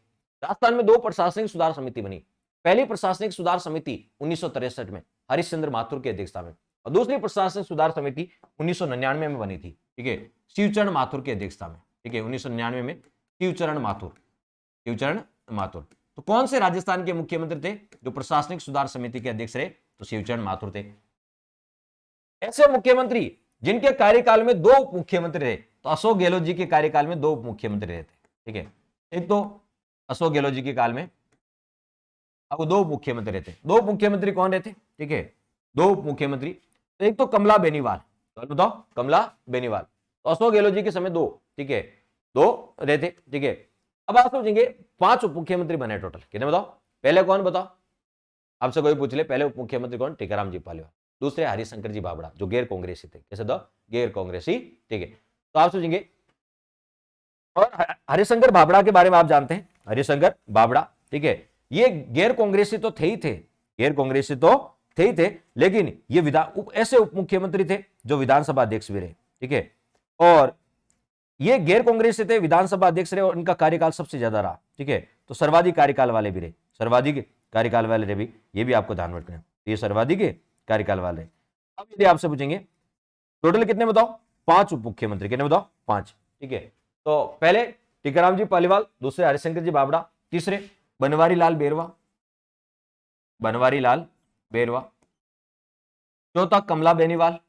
राजस्थान में 2 प्रशासनिक सुधार समिति बनी। पहली प्रशासनिक सुधार समिति 1963 में हरिश्चंद्र माथुर की अध्यक्षता में, और दूसरी प्रशासनिक सुधार समिति 1999 में बनी थी, ठीक है, शिवचरण माथुर की अध्यक्षता में, ठीक है, 1999 में शिवचरण माथुर। तो कौन से राजस्थान के मुख्यमंत्री थे जो प्रशासनिक सुधार समिति के अध्यक्ष रहे? तो शिवचरण माथुर थे। ऐसे मुख्यमंत्री जिनके कार्यकाल में 2 उप मुख्यमंत्री रहे, तो अशोक गहलोत जी के कार्यकाल में 2 उप मुख्यमंत्री रहे थे, ठीक है। एक तो अशोक गहलोत जी के काल में अब 2 उप मुख्यमंत्री रहते। 2 उप मुख्यमंत्री कौन रहते? ठीक है, 2 उप मुख्यमंत्री, तो एक तो कमला बेनीवाल, तो बताओ कमला बेनीवाल, तो अशोक गहलोत जी के समय 2, ठीक है, 2 रहते, ठीक है। अब आप सोचेंगे 5 उप मुख्यमंत्री बने टोटल, कितने बताओ? पहले कौन बताओ, आपसे कोई पूछ ले पहले उप मुख्यमंत्री कौन? टीकाराम जी पालीवाल। दूसरे हरिशंकर जी भाभड़ा जो गैर कांग्रेसी थे, कैसे दो? गैर कांग्रेसी, ठीक है। तो आप सोचेंगे, और हरिशंकर भाभड़ा के बारे में आप जानते हैं, हरिशंकर भाभड़ा, ठीक है, ये गैर कांग्रेसी तो थे ही थे, गैर कांग्रेसी तो थे ही थे, लेकिन ये ऐसे उप मुख्यमंत्री थे जो विधानसभा अध्यक्ष भी रहे, ठीक है, और ये गैर कांग्रेसी थे, विधानसभा अध्यक्ष रहे, और इनका कार्यकाल सबसे ज्यादा रहा, ठीक है। तो सर्वाधिक कार्यकाल वाले भी रहे, सर्वाधिक कार्यकाल वाले रहे भी, ये भी आपको ध्यान रखना है, ये सर्वाधिक कार्यकाल वाले। अब यदि आपसे पूछेंगे टोटल कितने बताओ? 5 उप मुख्यमंत्री, कितने बताओ? 5, ठीक है। तो पहले टीकाराम जी पालीवाल, दूसरे हरिशंकर जी भाभड़ा, तीसरे बनवारी लाल बेरवा, चौथा कमला बेनीवाल,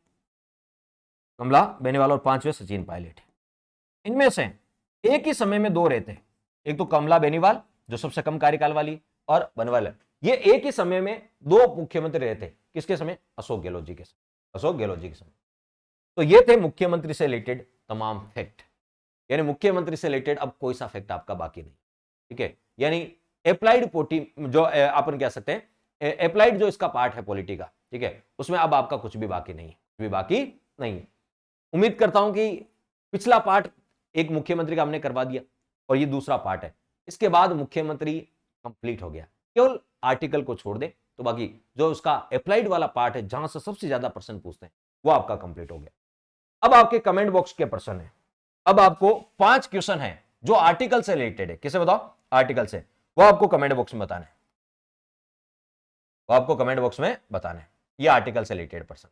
और 5वें सचिन पायलट। इनमें से एक ही समय में 2 रहते हैं, एक तो कमला बेनीवाल जो सबसे कम कार्यकाल वाली, और बनवारी लाल, ये एक ही समय में 2 मुख्यमंत्री रहते। किसके समय? अशोक गहलोत जी के समय। तो ये थे मुख्यमंत्री से रिलेटेड तमाम फैक्ट, यानी मुख्यमंत्री से रिलेटेड अब कोई सा फैक्ट आपका बाकी नहीं, ठीक है। यानी अप्लाइड पोटी जो अपन कह सकते हैं, अप्लाइड जो इसका पार्ट है पॉलिटी का, ठीक है, उसमें अब आपका कुछ भी बाकी नहीं है। उम्मीद करता हूं कि पिछला पार्ट एक मुख्यमंत्री का हमने करवा दिया, और ये दूसरा पार्ट है। इसके बाद मुख्यमंत्री कंप्लीट हो गया, केवल आर्टिकल को छोड़ दे तो बाकी जो उसका अप्लाइड वाला पार्ट है, जहां से सबसे ज्यादा प्रश्न पूछते हैं, वो आपका कंप्लीट हो गया। अब आपके कमेंट बॉक्स के प्रश्न है, अब आपको 5 क्वेश्चन है जो आर्टिकल से रिलेटेड है। किसे बताओ? आर्टिकल से। वो आपको कमेंट बॉक्स में बताना है, ये आर्टिकल से रिलेटेड प्रश्न।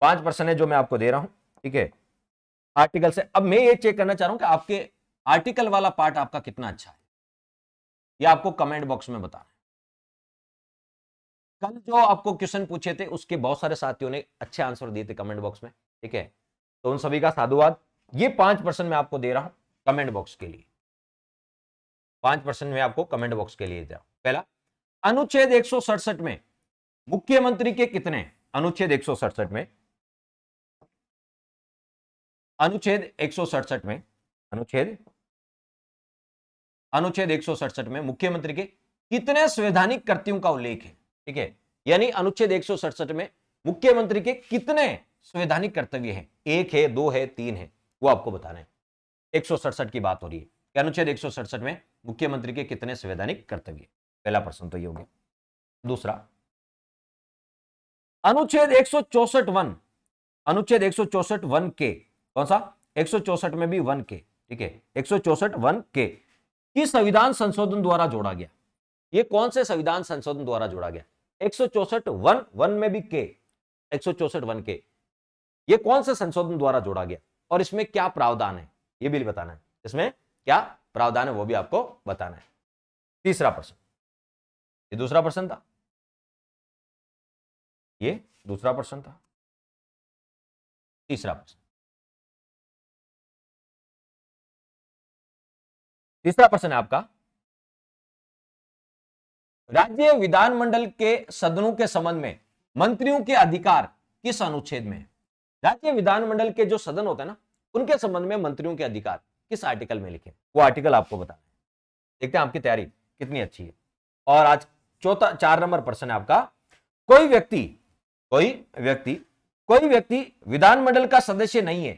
5 प्रश्न है जो मैं आपको दे रहा हूं, ठीक है, आर्टिकल से। अब मैं ये चेक करना चाह रहा हूं कि आपके आर्टिकल वाला पार्ट आपका कितना अच्छा है, ये आपको कमेंट बॉक्स में बताना है। कल जो आपको क्वेश्चन पूछे थे उसके बहुत सारे साथियों ने अच्छे आंसर दिए थे कमेंट बॉक्स में, ठीक है, तो उन सभी का साधुवाद। ये 5% मैं आपको दे रहा हूं कमेंट बॉक्स के लिए, 5% में आपको कमेंट बॉक्स के लिए दे रहा हूं। पहला, अनुच्छेद 167 में मुख्यमंत्री के कितने, अनुच्छेद 167 में, अनुच्छेद 167 में मुख्यमंत्री के कितने संवैधानिक कर्तव्यों का उल्लेख है, ठीक है, यानी अनुच्छेद 167 में मुख्यमंत्री के कितने संवैधानिक कर्तव्य हैं, 1 है, 2 है, 3 है, वो आपको बताना है। 167 की बात हो रही है कि अनुच्छेद 167 में मुख्यमंत्री के कितने संवैधानिक कर्तव्य। पहला प्रश्न तो ये हो गया। दूसरा, अनुच्छेद 164(1), अनुच्छेद 164(1) के, कौन सा? 164 में भी 1 के, ठीक है, 164(1) के किस संविधान संशोधन द्वारा जोड़ा गया? ये कौन से संविधान संशोधन द्वारा जोड़ा गया? 164(1) में भी के, 164(1) के, ये कौन से संशोधन द्वारा जोड़ा गया और इसमें क्या प्रावधान है, ये भी बताना है। इसमें क्या प्रावधान है वो भी आपको बताना है। तीसरा प्रश्न, ये दूसरा प्रश्न था, ये दूसरा प्रश्न था। तीसरा प्रश्न, तीसरा प्रश्न है आपका, राज्य विधानमंडल के सदनों के संबंध में मंत्रियों के अधिकार किस अनुच्छेद में है? राज्य विधानमंडल के जो सदन होते हैं ना, उनके संबंध में मंत्रियों के अधिकार किस आर्टिकल में लिखे, वो आर्टिकल आपको बताना है। देखते हैं आपकी तैयारी कितनी अच्छी है। और आज 4 नंबर प्रश्न है आपका, कोई व्यक्ति विधानमंडल का सदस्य नहीं है,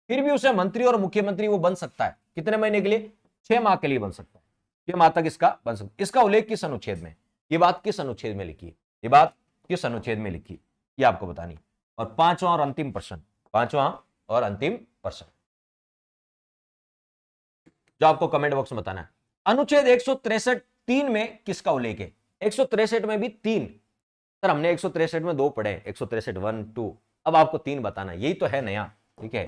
फिर भी उसे मंत्री और मुख्यमंत्री वो बन सकता है। कितने महीने के लिए? 6 माह के लिए बन सकता है, 6 माह तक इसका बन सकता है। इसका उल्लेख किस अनुच्छेद में? ये बात किस अनुच्छेद में लिखी है, ये बात किस अनुच्छेद में लिखी, ये आपको बतानी। और पांचवां और अंतिम प्रश्न, पांचवां और अंतिम प्रश्न जो आपको कमेंट बॉक्स में बताना है, अनुच्छेद 163 में किसका उल्लेख है? 163 में भी तीन, सर हमने 163 में दो पढ़े, 163 1 2, अब आपको तीन बताना, यही तो है नया, ठीक है,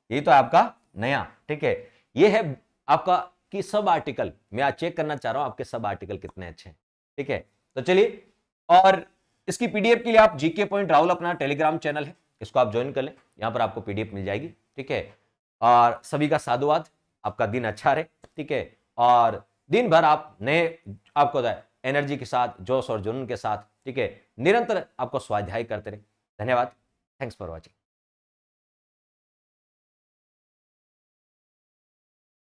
यही तो है आपका नया, ठीक है, ये है आपका कि सब आर्टिकल, मैं आज चेक करना चाह रहा हूं आपके सब आर्टिकल कितने अच्छे हैं, ठीक है। तो चलिए, और इसकी पीडीएफ के लिए आप जीके पॉइंट राहुल अपना टेलीग्राम चैनल है, इसको आप ज्वाइन कर लें, यहां पर आपको पीडीएफ मिल जाएगी, ठीक है। और सभी का साधुवाद, आपका दिन अच्छा रहे, ठीक है, और दिन भर आप नए, आपको एनर्जी के साथ, जोश और जुनून के साथ, ठीक है, निरंतर आपको स्वाध्याय करते रहे। धन्यवाद, थैंक्स फॉर वॉचिंग।